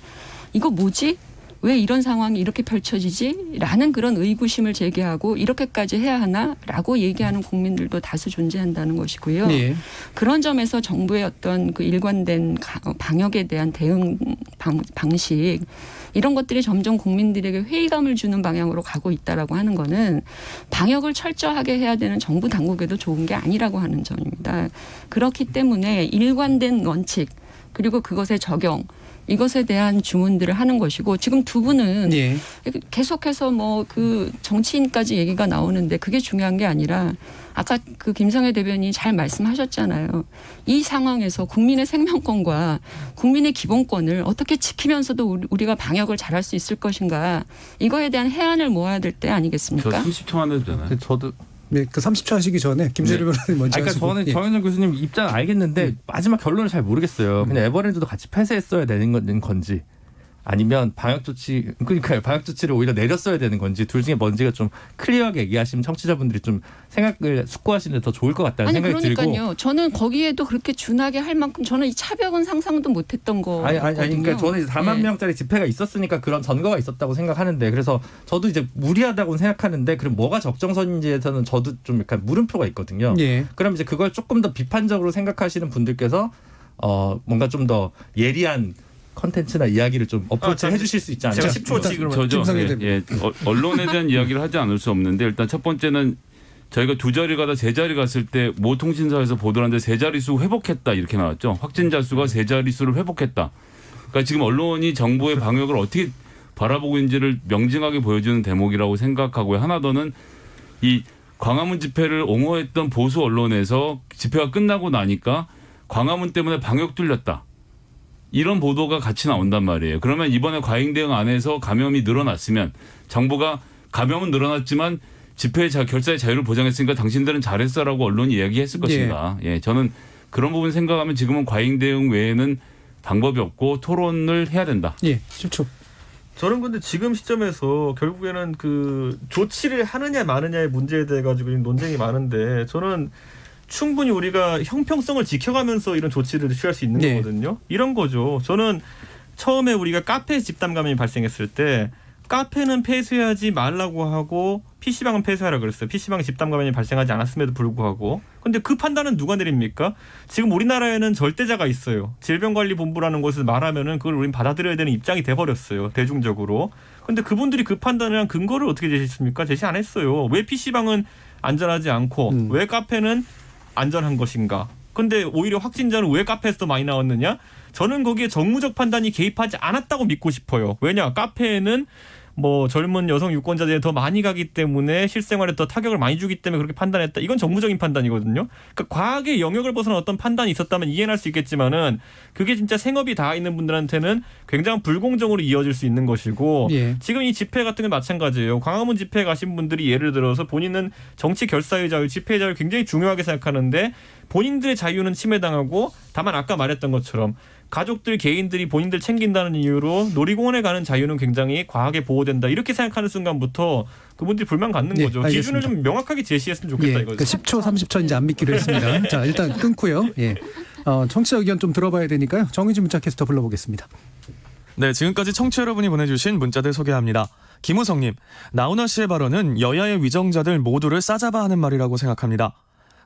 이거 뭐지? 왜 이런 상황이 이렇게 펼쳐지지? 라는 그런 의구심을 제기하고 이렇게까지 해야 하나? 라고 얘기하는 국민들도 다수 존재한다는 것이고요. 네. 그런 점에서 정부의 어떤 그 일관된 방역에 대한 대응 방식 이런 것들이 점점 국민들에게 회의감을 주는 방향으로 가고 있다라고 하는 거는 방역을 철저하게 해야 되는 정부 당국에도 좋은 게 아니라고 하는 점입니다. 그렇기 때문에 일관된 원칙 그리고 그것의 적용 이것에 대한 주문들을 하는 것이고 지금 두 분은 계속해서 뭐 그 정치인까지 얘기가 나오는데 그게 중요한 게 아니라 아까 그 김성애 대변인이 잘 말씀하셨잖아요. 이 상황에서 국민의 생명권과 국민의 기본권을 어떻게 지키면서도 우리가 방역을 잘할 수 있을 것인가 이거에 대한 해안을 모아야 될 때 아니겠습니까? 저 30초만 해도 되나요? 저도 네, 그 30초 하시기 전에 김재료 변호사님 먼저 그러니까 하시고. 저는 정현정 교수님 입장 알겠는데 마지막 결론을 잘 모르겠어요. 그냥 에버랜드도 같이 폐쇄했어야 되는 건지 아니면 방역 조치 그러니까 방역 조치를 오히려 내렸어야 되는 건지 둘 중에 뭔지가 좀 클리어하게 얘기하시면 청취자분들이 좀 생각을 숙고하시는 데 더 좋을 것 같다는 생각이 그러니까요. 들고. 저는 거기에도 그렇게 준하게 할 만큼 저는 이 차벽은 상상도 못했던 거. 아니 그러니까 저는 이제 4만 명짜리 집회가 있었으니까 그런 전거가 있었다고 생각하는데 그래서 저도 이제 무리하다고 생각하는데 그럼 뭐가 적정선인지에서는 저도 좀 약간 물음표가 있거든요. 그럼 이제 그걸 조금 더 비판적으로 생각하시는 분들께서 뭔가 좀 더 예리한 컨텐츠나 이야기를 좀 어프로치 해주실 수 있지 않을까? 제가 10초 지금 언론에 대한 이야기를 하지 않을 수 없는데 일단 첫 번째는 저희가 2자리 가다 3자리 갔을 때 모 통신사에서 보도를 하는데 3자릿수 회복했다 이렇게 나왔죠. 확진자 수가 3자릿수를 회복했다. 그러니까 지금 언론이 정부의 방역을 어떻게 바라보고 있는지를 명징하게 보여주는 대목이라고 생각하고요. 하나 더는 이 광화문 집회를 옹호했던 보수 언론에서 집회가 끝나고 나니까 광화문 때문에 방역 뚫렸다. 이런 보도가 같이 나온단 말이에요. 그러면 이번에 과잉 대응 안에서 감염이 늘어났으면 정부가 감염은 늘어났지만 집회 결사의 자유를 보장했으니까 당신들은 잘했어라고 언론이 이야기했을 것인가. 저는 그런 부분 생각하면 지금은 과잉 대응 외에는 방법이 없고 토론을 해야 된다. 10초. 저는 근데 지금 시점에서 결국에는 그 조치를 하느냐 마느냐의 문제에 대해 가지고 논쟁이 많은데 저는 충분히 우리가 형평성을 지켜가면서 이런 조치를 취할 수 있는 거거든요. 이런 거죠. 저는 처음에 우리가 카페 집단 감염이 발생했을 때 카페는 폐쇄하지 말라고 하고 PC방은 폐쇄하라 그랬어요. PC방 집단 감염이 발생하지 않았음에도 불구하고. 근데 그 판단은 누가 내립니까? 지금 우리나라에는 절대자가 있어요. 질병관리본부라는 곳에서 말하면은 그걸 우린 받아들여야 되는 입장이 돼버렸어요. 대중적으로. 근데 그분들이 그 판단을 한 근거를 어떻게 제시했습니까? 제시 안 했어요. 왜 PC방은 안전하지 않고 왜 카페는 안전한 것인가? 근데 오히려 확진자는 왜 카페에서 더 많이 나왔느냐? 저는 거기에 정무적 판단이 개입하지 않았다고 믿고 싶어요. 왜냐? 카페에는 뭐 젊은 여성 유권자들이 더 많이 가기 때문에 실생활에 더 타격을 많이 주기 때문에 그렇게 판단했다. 이건 정무적인 판단이거든요. 그러니까 과학의 영역을 벗어난 어떤 판단이 있었다면 이해는 할 수 있겠지만은 그게 진짜 생업이 다 있는 분들한테는 굉장히 불공정으로 이어질 수 있는 것이고 지금 이 집회 같은 게 마찬가지예요. 광화문 집회 가신 분들이 예를 들어서 본인은 정치 결사의 자유, 집회의 자유를 굉장히 중요하게 생각하는데 본인들의 자유는 침해당하고 다만 아까 말했던 것처럼 가족들 개인들이 본인들 챙긴다는 이유로 놀이공원에 가는 자유는 굉장히 과하게 보호된다 이렇게 생각하는 순간부터 그분들이 불만 갖는 네, 거죠. 알겠습니다. 기준을 좀 명확하게 제시했으면 좋겠다 이거죠. 그 10초, 30초 이제 안 믿기로 했습니다. 자, 일단 끊고요. 예. 청취자 의견 좀 들어봐야 되니까요. 정의진 문자캐스터 불러보겠습니다. 네, 지금까지 청취자 여러분이 보내주신 문자들 소개합니다. 김우성님, 나훈아 씨의 발언은 여야의 위정자들 모두를 싸잡아 하는 말이라고 생각합니다.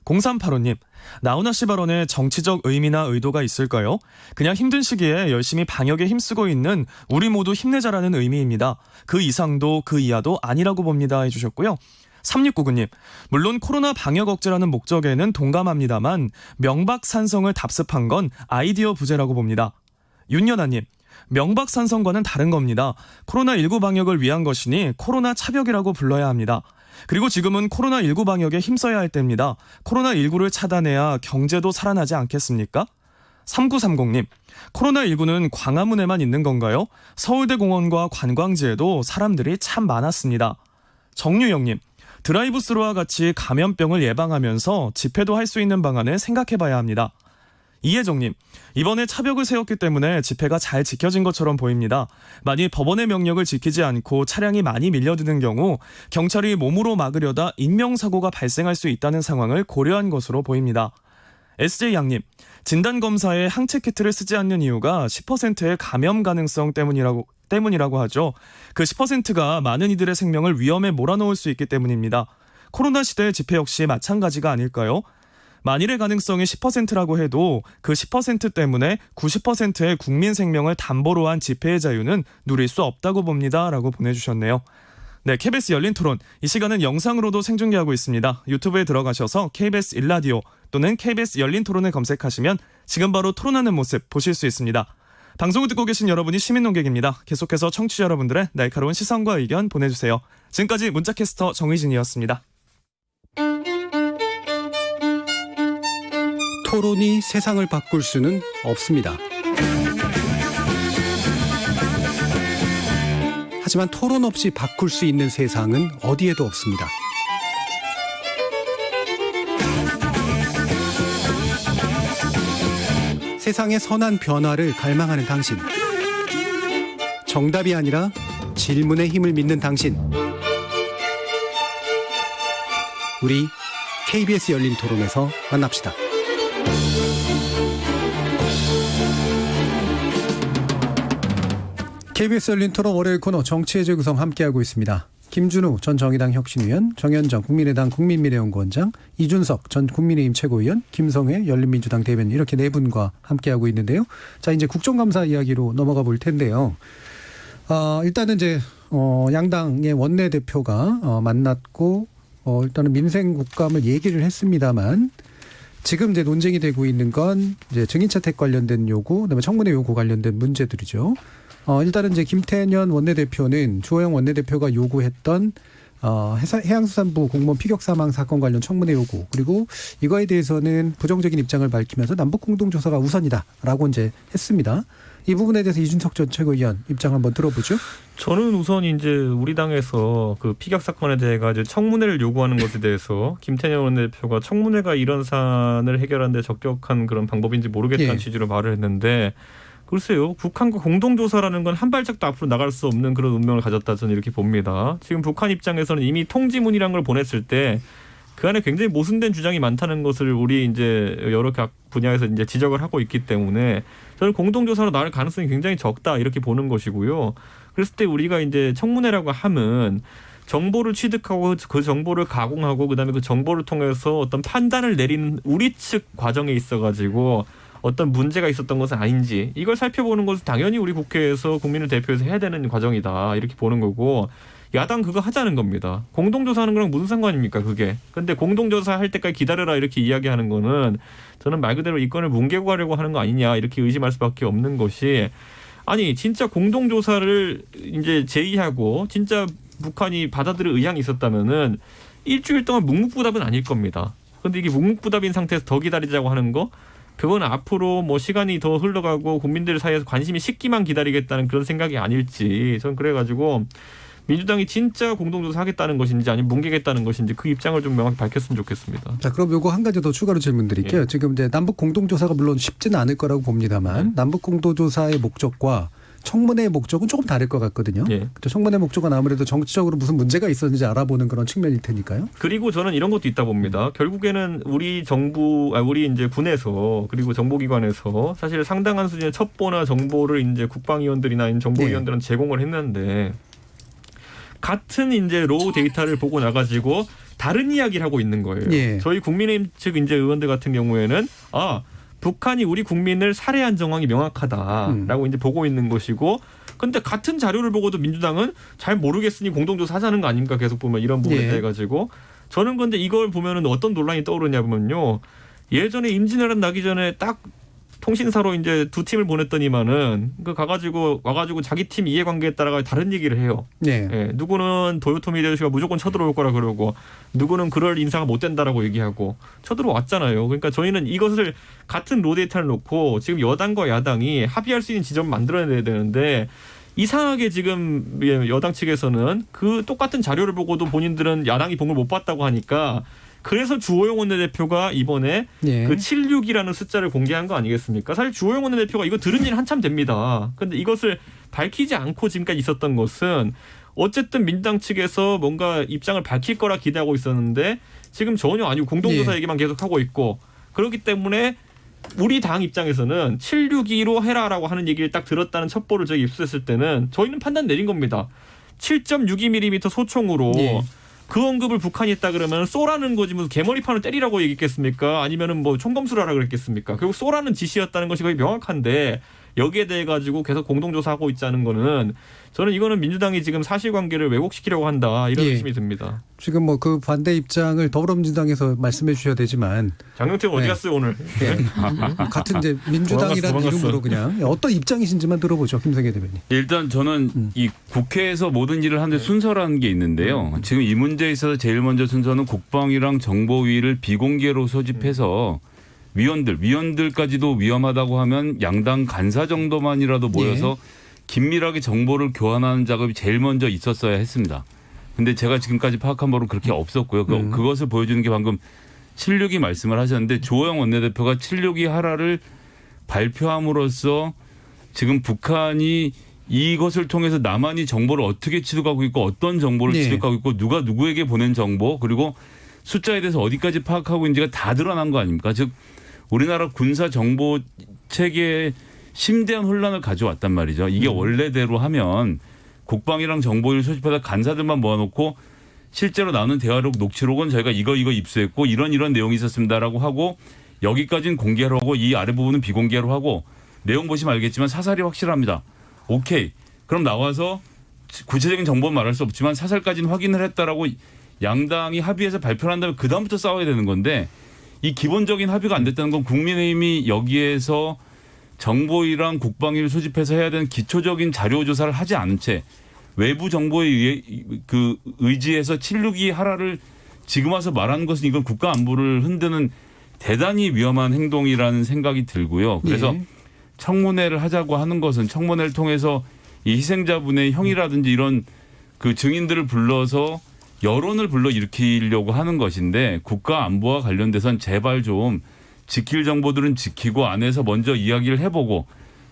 0385님, 나훈아 씨 발언에 정치적 의미나 의도가 있을까요? 그냥 힘든 시기에 열심히 방역에 힘쓰고 있는 우리 모두 힘내자라는 의미입니다. 그 이상도 그 이하도 아니라고 봅니다 해주셨고요. 3699님, 물론 코로나 방역 억제라는 목적에는 동감합니다만 명박산성을 답습한 건 아이디어 부재라고 봅니다. 윤연아님, 명박산성과는 다른 겁니다. 코로나19 방역을 위한 것이니 코로나 차벽이라고 불러야 합니다. 그리고 지금은 코로나19 방역에 힘써야 할 때입니다. 코로나19를 차단해야 경제도 살아나지 않겠습니까? 3930님, 코로나19는 광화문에만 있는 건가요? 서울대공원과 관광지에도 사람들이 참 많았습니다. 정유영님, 드라이브스루와 같이 감염병을 예방하면서 집회도 할 수 있는 방안을 생각해봐야 합니다. 이혜정님, 이번에 차벽을 세웠기 때문에 집회가 잘 지켜진 것처럼 보입니다. 만일 법원의 명령을 지키지 않고 차량이 많이 밀려드는 경우 경찰이 몸으로 막으려다 인명사고가 발생할 수 있다는 상황을 고려한 것으로 보입니다. SJ양님, 진단검사에 항체 키트를 쓰지 않는 이유가 10%의 감염 가능성 때문이라고 하죠. 그 10%가 많은 이들의 생명을 위험에 몰아넣을 수 있기 때문입니다. 코로나 시대의 집회 역시 마찬가지가 아닐까요? 만일의 가능성이 10%라고 해도 그 10% 때문에 90%의 국민 생명을 담보로 한 집회의 자유는 누릴 수 없다고 봅니다. 라고 보내주셨네요. 네, KBS 열린 토론. 이 시간은 영상으로도 생중계하고 있습니다. 유튜브에 들어가셔서 KBS 1라디오 또는 KBS 열린 토론을 검색하시면 지금 바로 토론하는 모습 보실 수 있습니다. 방송을 듣고 계신 여러분이 시민 논객입니다. 계속해서 청취자 여러분들의 날카로운 시선과 의견 보내주세요. 지금까지 문자캐스터 정의진이었습니다. 토론이 세상을 바꿀 수는 없습니다. 하지만 토론 없이 바꿀 수 있는 세상은 어디에도 없습니다. 세상의 선한 변화를 갈망하는 당신. 정답이 아니라 질문의 힘을 믿는 당신. 우리 KBS 열린 토론에서 만납시다. KBS 열린 토론 월요일 코너 정치의 재구성 함께하고 있습니다. 김준우 전 정의당 혁신위원, 정현정 국민의당 국민미래연구원장, 이준석 전 국민의힘 최고위원, 김성회 열린민주당 대변인 이렇게 네 분과 함께하고 있는데요. 자, 이제 국정감사 이야기로 넘어가 볼 텐데요. 일단은 이제 양당의 원내대표가 만났고 일단은 민생 국감을 얘기를 했습니다만 지금 이제 논쟁이 되고 있는 건 이제 증인채택 관련된 요구, 그다음에 청문회 요구 관련된 문제들이죠. 일단은 이제 김태년 원내대표는 주호영 원내대표가 요구했던 해양수산부 공무원 피격 사망 사건 관련 청문회 요구, 그리고 이거에 대해서는 부정적인 입장을 밝히면서 남북 공동조사가 우선이다라고 이제 했습니다. 이 부분에 대해서 이준석 전 최고위원 입장 한번 들어보죠. 저는 우선 이제 우리 당에서 그 피격 사건에 대해 가지고 청문회를 요구하는 것에 대해서 김태년 원내대표가 청문회가 이런 사안을 해결하는 데 적격한 그런 방법인지 모르겠다는 예. 취지로 말을 했는데, 글쎄요, 북한과 공동조사라는 건 한 발짝도 앞으로 나갈 수 없는 그런 운명을 가졌다 저는 이렇게 봅니다. 지금 북한 입장에서는 이미 통지문이란 걸 보냈을 때 그 안에 굉장히 모순된 주장이 많다는 것을 우리 이제 여러 각 분야에서 이제 지적을 하고 있기 때문에 저는 공동조사로 나갈 가능성이 굉장히 적다 이렇게 보는 것이고요. 그랬을 때 우리가 이제 청문회라고 하면 정보를 취득하고 그 정보를 가공하고 그다음에 그 정보를 통해서 어떤 판단을 내리는 우리 측 과정에 있어가지고 어떤 문제가 있었던 것은 아닌지 이걸 살펴보는 것은 당연히 우리 국회에서 국민을 대표해서 해야 되는 과정이다 이렇게 보는 거고, 야당 그거 하자는 겁니다. 공동조사하는 거랑 무슨 상관입니까 그게. 근데 공동조사 할 때까지 기다려라 이렇게 이야기하는 거는 저는 말 그대로 이 건을 뭉개고 가려고 하는 거 아니냐 이렇게 의심할 수밖에 없는 것이, 아니 진짜 공동조사를 이제 제의하고 진짜 북한이 받아들일 의향이 있었다면은 일주일 동안 묵묵부답은 아닐 겁니다. 근데 이게 묵묵부답인 상태에서 더 기다리자고 하는 거, 그건 앞으로 뭐 시간이 더 흘러가고 국민들 사이에서 관심이 식기만 기다리겠다는 그런 생각이 아닐지, 저는 그래가지고 민주당이 진짜 공동조사 하겠다는 것인지 아니면 뭉개겠다는 것인지 그 입장을 좀 명확히 밝혔으면 좋겠습니다. 자, 그럼 요거 한 가지 더 추가로 질문드릴게요. 지금 이제 남북 공동조사가 물론 쉽지는 않을 거라고 봅니다만 남북 공동조사의 목적과 청문회의 목적은 조금 다를 것 같거든요. 그렇죠? 청문회 목적은 아무래도 정치적으로 무슨 문제가 있었는지 알아보는 그런 측면일 테니까요. 그리고 저는 이런 것도 있다 봅니다. 결국에는 우리 이제 군에서 그리고 정보기관에서 사실 상당한 수준의 첩보나 정보를 이제 국방위원들이나 정보위원들은 제공을 했는데 같은 이제 로우 데이터를 보고 나가지고 다른 이야기를 하고 있는 거예요. 저희 국민의힘 측 이제 의원들 같은 경우에는 북한이 우리 국민을 살해한 정황이 명확하다라고 이제 보고 있는 것이고, 근데 같은 자료를 보고도 민주당은 잘 모르겠으니 공동조사 하자는 거 아닙니까? 계속 보면 이런 부분에 대해 가지고 저는 근데 이걸 보면은 어떤 논란이 떠오르냐면요. 예전에 임진왜란 나기 전에 딱 통신사로 이제 두 팀을 보냈더니만은 와가지고 자기 팀 이해관계에 따라가 다른 얘기를 해요. 누구는 도요토미 히데요시가 무조건 쳐들어올 거라 그러고 누구는 그럴 인사가 못 된다라고 얘기하고 쳐들어왔잖아요. 그러니까 저희는 이것을 같은 로데이터를 놓고 지금 여당과 야당이 합의할 수 있는 지점을 만들어내야 되는데 이상하게 지금 여당 측에서는 그 똑같은 자료를 보고도 본인들은 야당이 봉을 못 봤다고 하니까 그래서 주호영 원내대표가 이번에 그 76이라는 숫자를 공개한 거 아니겠습니까? 사실 주호영 원내대표가 이거 들은 지는 한참 됩니다. 그런데 이것을 밝히지 않고 지금까지 있었던 것은 어쨌든 민주당 측에서 뭔가 입장을 밝힐 거라 기대하고 있었는데 지금 전혀 아니고 공동조사 얘기만 계속하고 있고 그렇기 때문에 우리 당 입장에서는 762로 해라라고 하는 얘기를 딱 들었다는 첩보를 저희 입수했을 때는 저희는 판단 내린 겁니다. 7.62mm 소총으로 그 언급을 북한이 했다 그러면 쏘라는 거지 무슨 개머리판을 때리라고 얘기했겠습니까? 아니면은 뭐 총검술하라 그랬겠습니까? 결국 쏘라는 지시였다는 것이 거의 명확한데 여기에 대해 가지고 계속 공동조사하고 있자는 거는 저는 이거는 민주당이 지금 사실관계를 왜곡시키려고 한다 이런 의심이 듭니다. 지금 뭐 그 반대 입장을 더불어민주당에서 말씀해 주셔야 되지만 장경태 어디 갔어요 오늘? 같은 이제 민주당이라는 이름으로 그냥 어떤 입장이신지만 들어보죠. 김성애 대변인. 일단 저는 이 국회에서 모든 일을 하는데 순서라는 게 있는데요. 지금 이 문제에 있어서 제일 먼저 순서는 국방이랑 정보위를 비공개로 소집해서 위원들까지도 위험하다고 하면 양당 간사 정도만이라도 모여서 긴밀하게 정보를 교환하는 작업이 제일 먼저 있었어야 했습니다. 근데 제가 지금까지 파악한 바로는 그렇게 없었고요. 그것을 보여주는 게 방금 76이 말씀을 하셨는데 조호영 원내대표가 762 하라를 발표함으로써 지금 북한이 이것을 통해서 남한이 정보를 어떻게 취득하고 있고 어떤 정보를 취득하고 있고 누가 누구에게 보낸 정보 그리고 숫자에 대해서 어디까지 파악하고 있는지가 다 드러난 거 아닙니까? 즉 우리나라 군사 정보 체계에 심대한 혼란을 가져왔단 말이죠. 이게 원래대로 하면 국방이랑 정보를 소집하다 간사들만 모아놓고 실제로 나오는 대화록 녹취록은 저희가 이거 입수했고 이런 내용이 있었습니다라고 하고 여기까지는 공개로 하고 이 아래 부분은 비공개로 하고 내용 보시면 알겠지만 사살이 확실합니다. 오케이. 그럼 나와서 구체적인 정보는 말할 수 없지만 사살까지는 확인을 했다라고 양당이 합의해서 발표를 한다면 그다음부터 싸워야 되는 건데 이 기본적인 합의가 안 됐다는 건 국민의힘이 여기에서 정보위랑 국방위를 소집해서 해야 되는 기초적인 자료 조사를 하지 않은 채 외부 정보에 의해 의지해서 762 하라를 지금 와서 말하는 것은 이건 국가 안보를 흔드는 대단히 위험한 행동이라는 생각이 들고요. 그래서 청문회를 하자고 하는 것은 청문회를 통해서 이 희생자분의 형이라든지 이런 그 증인들을 불러서 여론을 불러일으키려고 하는 것인데 국가 안보와 관련돼선 제발 좀 지킬 정보들은 지키고 안에서 먼저 이야기를 해보고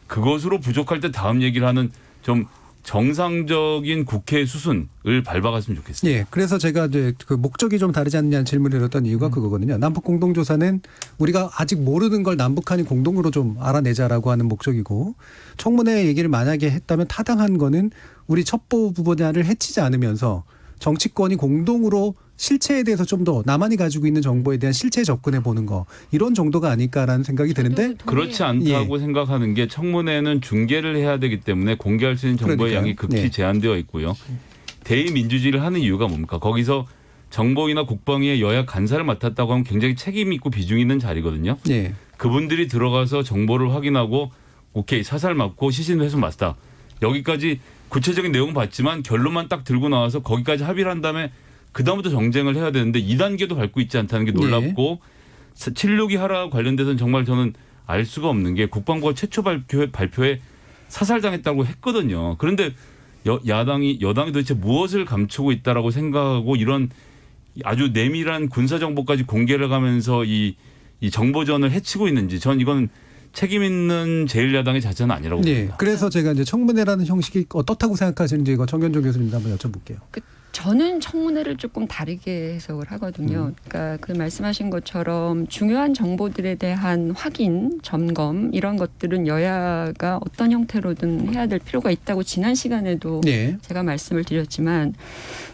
그것으로 부족할 때 다음 얘기를 하는 좀 정상적인 국회 수순을 밟아갔으면 좋겠습니다. 그래서 제가 이제 그 목적이 좀 다르지 않냐는 질문을 드렸던 이유가 그거거든요. 남북 공동조사는 우리가 아직 모르는 걸 남북한이 공동으로 좀 알아내자라고 하는 목적이고 청문회 얘기를 만약에 했다면 타당한 거는 우리 첩보 분야를 해치지 않으면서 정치권이 공동으로 실체에 대해서 좀 더 남한이 가지고 있는 정보에 대한 실체 접근해 보는 거 이런 정도가 아닐까라는 생각이 드는데 그렇지 않다고 생각하는 게 청문회는 중계를 해야 되기 때문에 공개할 수 있는 정보의 양이 극히 제한되어 있고요. 대의민주주의를 하는 이유가 뭡니까? 거기서 정보위나 국방위의 여야 간사를 맡았다고 하면 굉장히 책임 있고 비중 있는 자리거든요. 그분들이 들어가서 정보를 확인하고 오케이 사살 맞고 시신 훼손 맞다. 여기까지 구체적인 내용은 봤지만 결론만 딱 들고 나와서 거기까지 합의를 한 다음에 그다음부터 정쟁을 해야 되는데 2단계도 밟고 있지 않다는 게 놀랍고 762 하라 관련돼서는 정말 저는 알 수가 없는 게 국방부가 최초 발표에 사살당했다고 했거든요. 그런데 여당이 도대체 무엇을 감추고 있다라고 생각하고 이런 아주 내밀한 군사 정보까지 공개를 가면서 이 정보전을 해치고 있는지 전 이건 책임 있는 제1야당의 자체는 아니라고 네. 봅니다. 그래서 제가 이제 청문회라는 형식이 어떻다고 생각하시는지 이거 정현종 교수님도 한번 여쭤볼게요. 저는 청문회를 조금 다르게 해석을 하거든요. 그러니까 그 말씀하신 것처럼 중요한 정보들에 대한 확인, 점검 이런 것들은 여야가 어떤 형태로든 해야 될 필요가 있다고 지난 시간에도 네. 제가 말씀을 드렸지만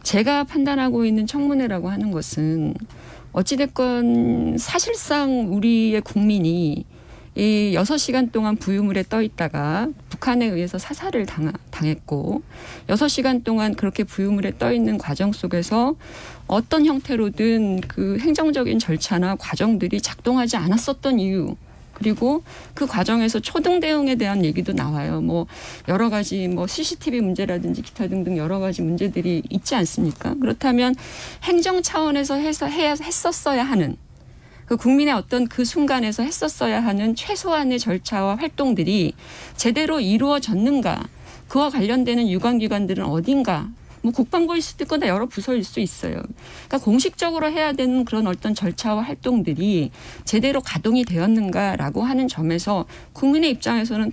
제가 판단하고 있는 청문회라고 하는 것은 어찌됐건 사실상 우리의 국민이 이 6시간 동안 부유물에 떠 있다가 북한에 의해서 사살을 당했고 6시간 동안 그렇게 부유물에 떠 있는 과정 속에서 어떤 형태로든 그 행정적인 절차나 과정들이 작동하지 않았었던 이유 그리고 그 과정에서 초등 대응에 대한 얘기도 나와요. 뭐 여러 가지 뭐 CCTV 문제라든지 기타 등등 여러 가지 문제들이 있지 않습니까? 그렇다면 행정 차원에서 했었어야 하는 그 국민의 어떤 그 순간에서 했었어야 하는 최소한의 절차와 활동들이 제대로 이루어졌는가 그와 관련되는 유관기관들은 어딘가 뭐 국방부일 수도 있고 여러 부서일 수 있어요. 그러니까 공식적으로 해야 되는 그런 어떤 절차와 활동들이 제대로 가동이 되었는가라고 하는 점에서 국민의 입장에서는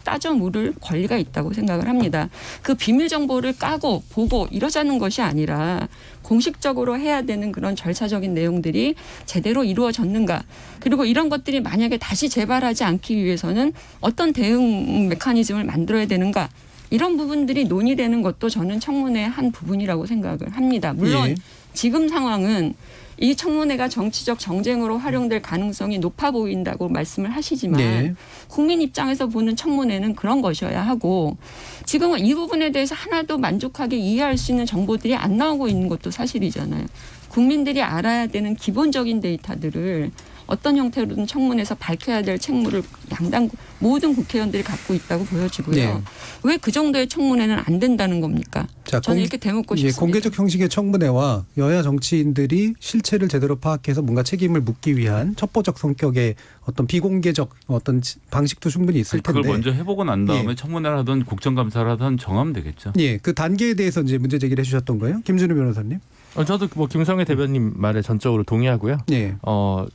따져 물을 권리가 있다고 생각을 합니다. 그 비밀 정보를 까고 보고 이러자는 것이 아니라 공식적으로 해야 되는 그런 절차적인 내용들이 제대로 이루어졌는가. 그리고 이런 것들이 만약에 다시 재발하지 않기 위해서는 어떤 대응 메커니즘을 만들어야 되는가. 이런 부분들이 논의되는 것도 저는 청문회의 한 부분이라고 생각을 합니다. 물론 예. 지금 상황은 이 청문회가 정치적 정쟁으로 활용될 가능성이 높아 보인다고 말씀을 하시지만 네. 국민 입장에서 보는 청문회는 그런 것이어야 하고 지금은 이 부분에 대해서 하나도 만족하게 이해할 수 있는 정보들이 안 나오고 있는 것도 사실이잖아요. 국민들이 알아야 되는 기본적인 데이터들을 어떤 형태로든 청문회에서 밝혀야 될 책무를 양당 모든 국회의원들이 갖고 있다고 보여지고요. 네. 왜 그 정도의 청문회는 안 된다는 겁니까? 자, 저는 이렇게 되묻고 예, 싶습니다. 공개적 형식의 청문회와 여야 정치인들이 실체를 제대로 파악해서 뭔가 책임을 묻기 위한 첩보적 성격의 어떤 비공개적 어떤 방식도 충분히 있을 텐데. 그걸 먼저 해보고 난 다음에 예. 청문회를 하든 국정감사를 하든 정하면 되겠죠. 예, 그 단계에 대해서 이제 문제 제기를 해주셨던 거예요, 김준우 변호사님. 저도 뭐 김성애 대변인 말에 전적으로 동의하고요. 예,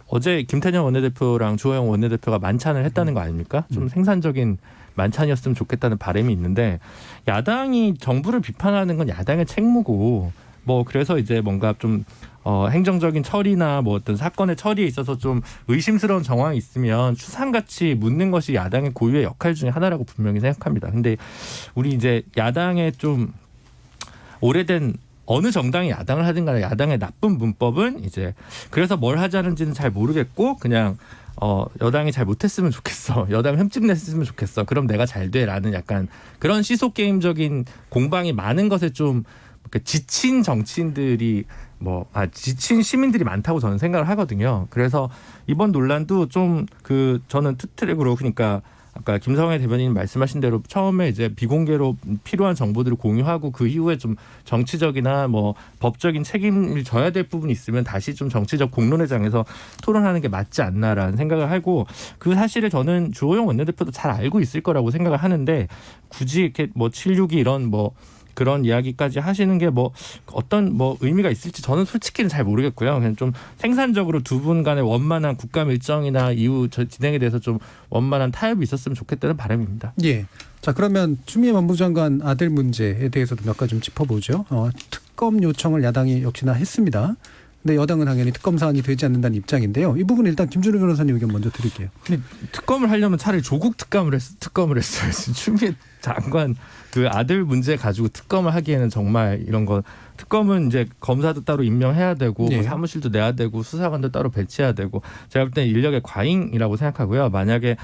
어제 김태년 원내대표랑 주호영 원내대표가 만찬을 했다는 거 아닙니까? 좀 생산적인 만찬이었으면 좋겠다는 바람이 있는데 야당이 정부를 비판하는 건 야당의 책무고 뭐 그래서 이제 뭔가 좀 행정적인 처리나 뭐 어떤 사건의 처리에 있어서 좀 의심스러운 정황이 있으면 추상같이 묻는 것이 야당의 고유의 역할 중에 하나라고 분명히 생각합니다. 근데 우리 이제 야당의 좀 오래된 어느 정당이 야당을 하든 간에 야당의 나쁜 문법은 이제 그래서 뭘 하자는지는 잘 모르겠고 그냥 여당이 잘 못했으면 좋겠어. 여당 흠집 냈으면 좋겠어. 그럼 내가 잘 돼라는 약간 그런 시소 게임적인 공방이 많은 것에 좀 지친 정치인들이 지친 시민들이 많다고 저는 생각을 하거든요. 그래서 이번 논란도 좀 저는 투트랙으로 그러니까 아까 김성애 대변인 말씀하신 대로 처음에 이제 비공개로 필요한 정보들을 공유하고 그 이후에 좀 정치적이나 뭐 법적인 책임을 져야 될 부분이 있으면 다시 좀 정치적 공론회장에서 토론하는 게 맞지 않나라는 생각을 하고 그 사실을 저는 주호영 원내대표도 잘 알고 있을 거라고 생각을 하는데 굳이 이렇게 뭐 7.6이 이런 뭐 그런 이야기까지 하시는 게 뭐 어떤 뭐 의미가 있을지 저는 솔직히는 잘 모르겠고요. 그냥 좀 생산적으로 두 분 간의 원만한 국감 일정이나 이후 진행에 대해서 좀 원만한 타협이 있었으면 좋겠다는 바람입니다. 예. 자, 그러면 추미애 법무부 장관 아들 문제에 대해서도 몇 가지 좀 짚어보죠. 특검 요청을 야당이 역시나 했습니다. 근데 여당은 당연히 특검 사안이 되지 않는다는 입장인데요. 이 부분 일단 김준우 변호사님 의견 먼저 드릴게요. 근데 특검을 하려면 차라리 조국 특검을 했어요. 추미애 장관 그 아들 문제 가지고 특검을 하기에는 정말 이런 거 특검은 이제 검사도 따로 임명해야 되고 네. 뭐 사무실도 내야 되고 수사관도 따로 배치해야 되고 제가 볼 때는 인력의 과잉이라고 생각하고요. 만약에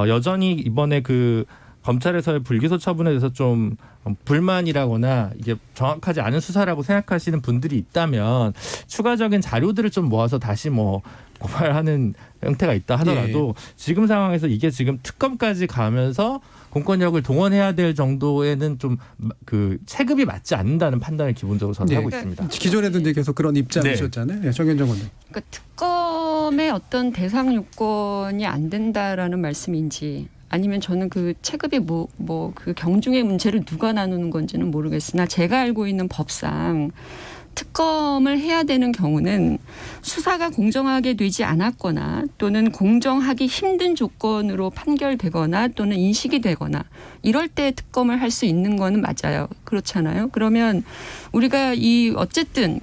여전히 이번에 그 검찰에서의 불기소 처분에 대해서 좀 불만이라거나 이게 정확하지 않은 수사라고 생각하시는 분들이 있다면 추가적인 자료들을 좀 모아서 다시 뭐 고발하는 형태가 있다 하더라도 지금 상황에서 이게 지금 특검까지 가면서 공권력을 동원해야 될 정도에는 좀 그 체급이 맞지 않는다는 판단을 기본적으로 저는 하고 있습니다. 기존에도 이제 계속 그런 입장이셨잖아요. 네. 정현정 의원님. 그러니까 특검의 어떤 대상 요건이 안 된다라는 말씀인지 아니면 저는 그 체급의 그 경중의 문제를 누가 나누는 건지는 모르겠으나 제가 알고 있는 법상 특검을 해야 되는 경우는 수사가 공정하게 되지 않았거나 또는 공정하기 힘든 조건으로 판결되거나 또는 인식이 되거나 이럴 때 특검을 할 수 있는 거는 맞아요. 그렇잖아요. 그러면 우리가 어쨌든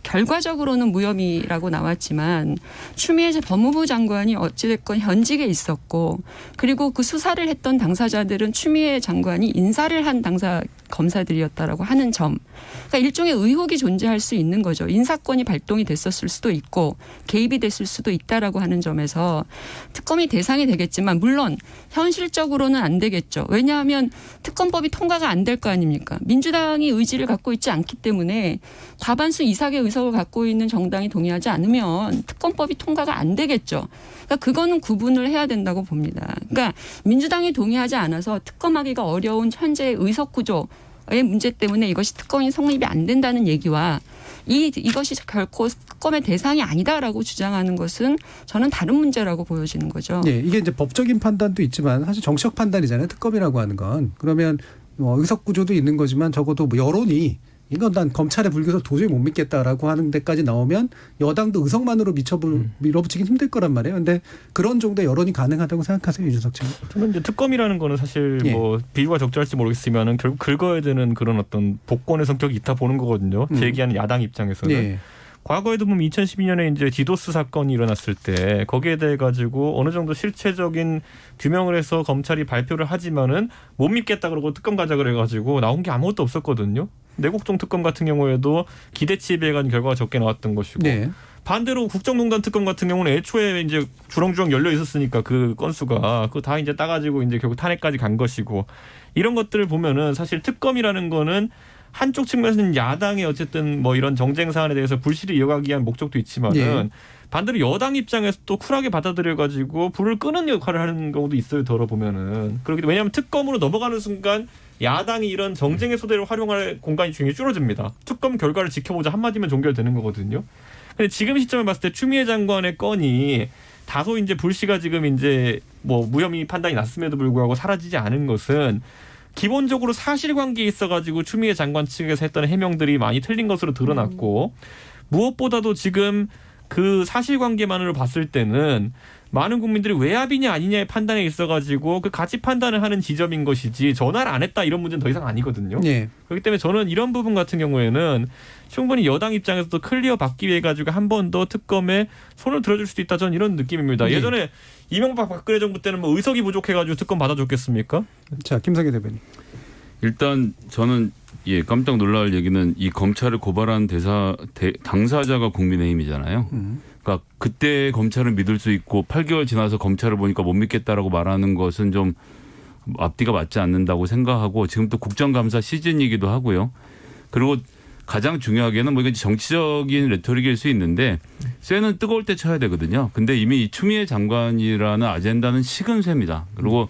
결과적으로는 무혐의라고 나왔지만 추미애 법무부 장관이 어찌됐건 현직에 있었고 그리고 그 수사를 했던 당사자들은 추미애 장관이 인사를 한 검사들이었다라고 하는 점. 그러니까 일종의 의혹이 존재할 수 있는 거죠. 인사권이 발동이 됐었을 수도 있고 개입이 됐을 수도 있다라고 하는 점에서 특검이 대상이 되겠지만 물론 현실적으로는 안 되겠죠. 왜냐하면 특검법이 통과가 안 될 거 아닙니까? 민주당이 의지를 갖고 있지 않기 때문에 과반수 이상의 의석을 갖고 있는 정당이 동의하지 않으면 특검법이 통과가 안 되겠죠. 그러니까 그거는 구분을 해야 된다고 봅니다. 그러니까 민주당이 동의하지 않아서 특검하기가 어려운 현재의 의석 구조의 문제 때문에 이것이 특검이 성립이 안 된다는 얘기와 이것이 결코 특검의 대상이 아니다라고 주장하는 것은 저는 다른 문제라고 보여지는 거죠. 네, 이게 이제 법적인 판단도 있지만 사실 정치적 판단이잖아요. 특검이라고 하는 건. 그러면 의석 구조도 있는 거지만 적어도 여론이 이건 난 검찰의 불교에서 도저히 못 믿겠다라고 하는 데까지 나오면 여당도 의석만으로 밀어붙이긴 힘들 거란 말이에요. 그런데 그런 정도의 여론이 가능하다고 생각하세요, 유준석 측은? 저는 이제 특검이라는 거는 사실 비유가 적절할지 모르겠지만 결국 긁어야 되는 그런 어떤 복권의 성격이 있다 보는 거거든요. 제기하는 야당 입장에서는. 과거에도 보면 2012년에 이제 디도스 사건이 일어났을 때 거기에 대해 가지고 어느 정도 실체적인 규명을 해서 검찰이 발표를 하지만은 못 믿겠다 그러고 특검 가자 그래가지고 나온 게 아무것도 없었거든요. 내국종 특검 같은 경우에도 기대치에 비해 가지고 결과가 적게 나왔던 것이고 반대로 국정농단 특검 같은 경우는 애초에 이제 주렁주렁 열려 있었으니까 그 건수가 그거 다 이제 따가지고 이제 결국 탄핵까지 간 것이고 이런 것들을 보면은 사실 특검이라는 거는 한쪽 측면에서는 야당의 어쨌든 뭐 이런 정쟁 사안에 대해서 불씨를 이어가기 위한 목적도 있지만은 반대로 여당 입장에서 또 쿨하게 받아들여가지고 불을 끄는 역할을 하는 경우도 있어요. 덜어보면은. 왜냐하면 특검으로 넘어가는 순간 야당이 이런 정쟁의 소대를 활용할 공간이 굉장히 줄어듭니다. 특검 결과를 지켜보자 한마디면 종결되는 거거든요. 근데 지금 시점을 봤을 때 추미애 장관의 건이 다소 이제 불씨가 지금 이제 뭐 무혐의 판단이 났음에도 불구하고 사라지지 않은 것은 기본적으로 사실관계에 있어가지고 추미애 장관 측에서 했던 해명들이 많이 틀린 것으로 드러났고 무엇보다도 지금 그 사실관계만으로 봤을 때는 많은 국민들이 외압이냐 아니냐의 판단에 있어가지고 그 가치 판단을 하는 지점인 것이지 전화를 안 했다 이런 문제는 더 이상 아니거든요. 그렇기 때문에 저는 이런 부분 같은 경우에는 충분히 여당 입장에서도 클리어 받기 위해 가지고 한 번 더 특검에 손을 들어줄 수도 있다. 저는 이런 느낌입니다. 예전에 이명박 박근혜 정부 때는 뭐 의석이 부족해가지고 특검 받아줬겠습니까? 자, 김성애 대변인. 일단 저는 깜짝 놀랄 얘기는 이 검찰을 고발한 당사자가 국민의힘이잖아요. 그러니까 그때 검찰을 믿을 수 있고 8개월 지나서 검찰을 보니까 못 믿겠다라고 말하는 것은 좀 앞뒤가 맞지 않는다고 생각하고 지금 또 국정감사 시즌이기도 하고요. 그리고 가장 중요하게는 뭐 이건 정치적인 레토릭일 수 있는데 쇠는 뜨거울 때 쳐야 되거든요. 근데 이미 이 추미애 장관이라는 아젠다는 식은 쇠입니다. 그리고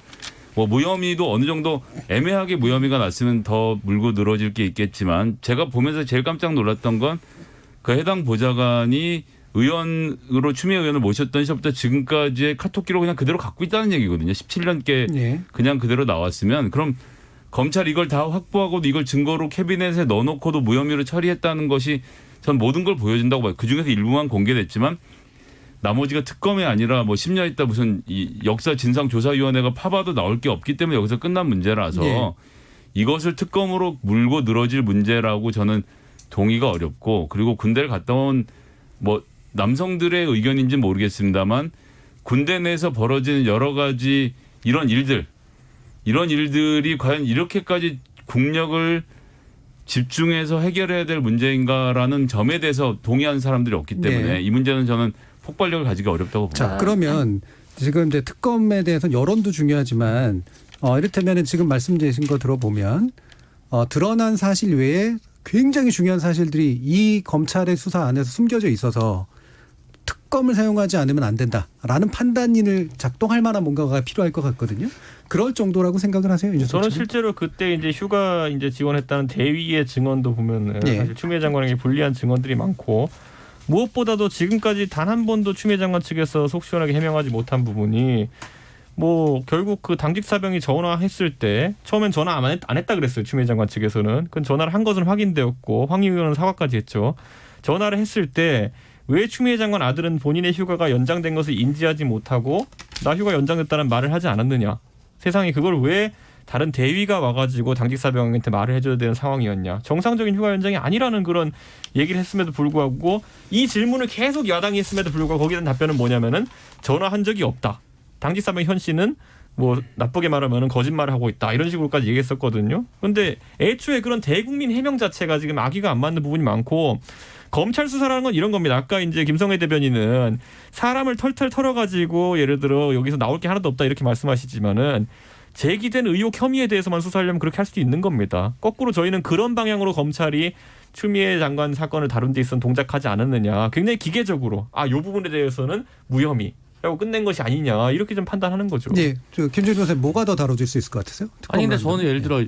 뭐 무혐의도 어느 정도 애매하게 무혐의가 났으면 더 물고 늘어질 게 있겠지만 제가 보면서 제일 깜짝 놀랐던 건 그 해당 보좌관이 의원으로 추미애 의원을 모셨던 시절부터 지금까지의 카톡 기록 그냥 그대로 갖고 있다는 얘기거든요. 17년께 그냥 그대로 나왔으면 그럼 검찰 이걸 다 확보하고 이걸 증거로 캐비넷에 넣어놓고도 무혐의로 처리했다는 것이 전 모든 걸 보여준다고 봐요. 그중에서 일부만 공개됐지만 나머지가 특검이 아니라 뭐 10년 있다 무슨 이 역사 진상조사위원회가 파봐도 나올 게 없기 때문에 여기서 끝난 문제라서 이것을 특검으로 물고 늘어질 문제라고 저는 동의가 어렵고 그리고 군대를 갔다 온 뭐 남성들의 의견인지는 모르겠습니다만 군대 내에서 벌어지는 여러 가지 이런 일들이 과연 이렇게까지 국력을 집중해서 해결해야 될 문제인가라는 점에 대해서 동의하는 사람들이 없기 때문에 이 문제는 저는 폭발력을 가지기 어렵다고 봅니다. 자, 그러면 지금 이제 특검에 대해서 여론도 중요하지만 이를테면 지금 말씀 주신 거 들어보면 드러난 사실 외에 굉장히 중요한 사실들이 이 검찰의 수사 안에서 숨겨져 있어서 특검을 사용하지 않으면 안 된다라는 판단인을 작동할 만한 뭔가가 필요할 것 같거든요. 그럴 정도라고 생각을 하세요? 저는 실제로 그때 이제 휴가 이제 지원했다는 대위의 증언도 보면은 사실 추미애 장관에게 불리한 증언들이 많고 무엇보다도 지금까지 단 한 번도 추미애 장관 측에서 속 시원하게 해명하지 못한 부분이 뭐 결국 그 당직 사병이 전화했을 때 처음엔 전화 안 했다 그랬어요. 추미애 장관 측에서는. 그건 전화를 한 것은 확인되었고 황 의원은 사과까지 했죠. 전화를 했을 때 왜 추미애 장관 아들은 본인의 휴가가 연장된 것을 인지하지 못하고 나 휴가 연장됐다는 말을 하지 않았느냐. 세상에 그걸 왜 다른 대위가 와가지고 당직 사병한테 말을 해줘야 되는 상황이었냐. 정상적인 휴가 연장이 아니라는 그런 얘기를 했음에도 불구하고 이 질문을 계속 야당이 했음에도 불구하고 거기에 대한 답변은 뭐냐면은 전화한 적이 없다. 당직 사병 현 씨는 뭐 나쁘게 말하면 거짓말을 하고 있다. 이런 식으로까지 얘기했었거든요. 그런데 애초에 그런 대국민 해명 자체가 지금 악의가 안 맞는 부분이 많고 검찰 수사라는 건 이런 겁니다. 아까 이제 김성애 대변인은 사람을 털털 털어가지고 예를 들어 여기서 나올 게 하나도 없다 이렇게 말씀하시지만은 제기된 의혹 혐의에 대해서만 수사하려면 그렇게 할 수도 있는 겁니다. 거꾸로 저희는 그런 방향으로 검찰이 추미애 장관 사건을 다룬 데 있어서 동작하지 않았느냐. 굉장히 기계적으로 이 부분에 대해서는 무혐의라고 끝낸 것이 아니냐. 이렇게 좀 판단하는 거죠. 예, 김준일 변호사님 뭐가 더 다뤄질 수 있을 것 같으세요? 아니 근데 특검을 저는 예를 들어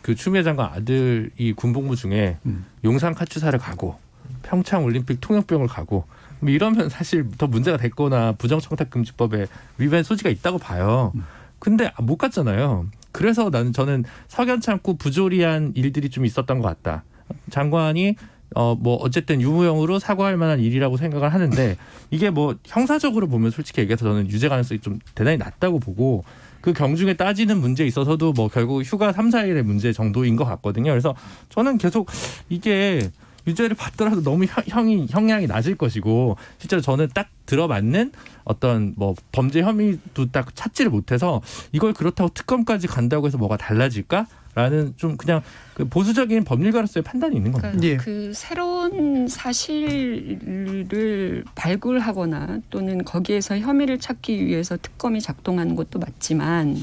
그 추미애 장관 아들이 군복무 중에 용산 카츠사를 가고 평창 올림픽 통역병을 가고 뭐 이러면 사실 더 문제가 됐거나 부정청탁금지법에 위반 소지가 있다고 봐요. 근데 못 갔잖아요. 그래서 저는 석연치 않고 부조리한 일들이 좀 있었던 것 같다. 장관이 뭐 어쨌든 유무형으로 사과할 만한 일이라고 생각을 하는데 이게 뭐 형사적으로 보면 솔직히 얘기해서 저는 유죄 가능성이 좀 대단히 낮다고 보고 그 경중에 따지는 문제에 있어서도 뭐 결국 휴가 3, 4일의 문제 정도인 것 같거든요. 그래서 저는 계속 이게 유죄를 받더라도 너무 형량이 낮을 것이고 실제로 저는 딱 들어맞는 어떤 뭐 범죄 혐의도 딱 찾지를 못해서 이걸 그렇다고 특검까지 간다고 해서 뭐가 달라질까라는 좀 그냥 그 보수적인 법률가로서의 판단이 있는 겁니다. 그러니까 그 새로운 사실을 발굴하거나 또는 거기에서 혐의를 찾기 위해서 특검이 작동하는 것도 맞지만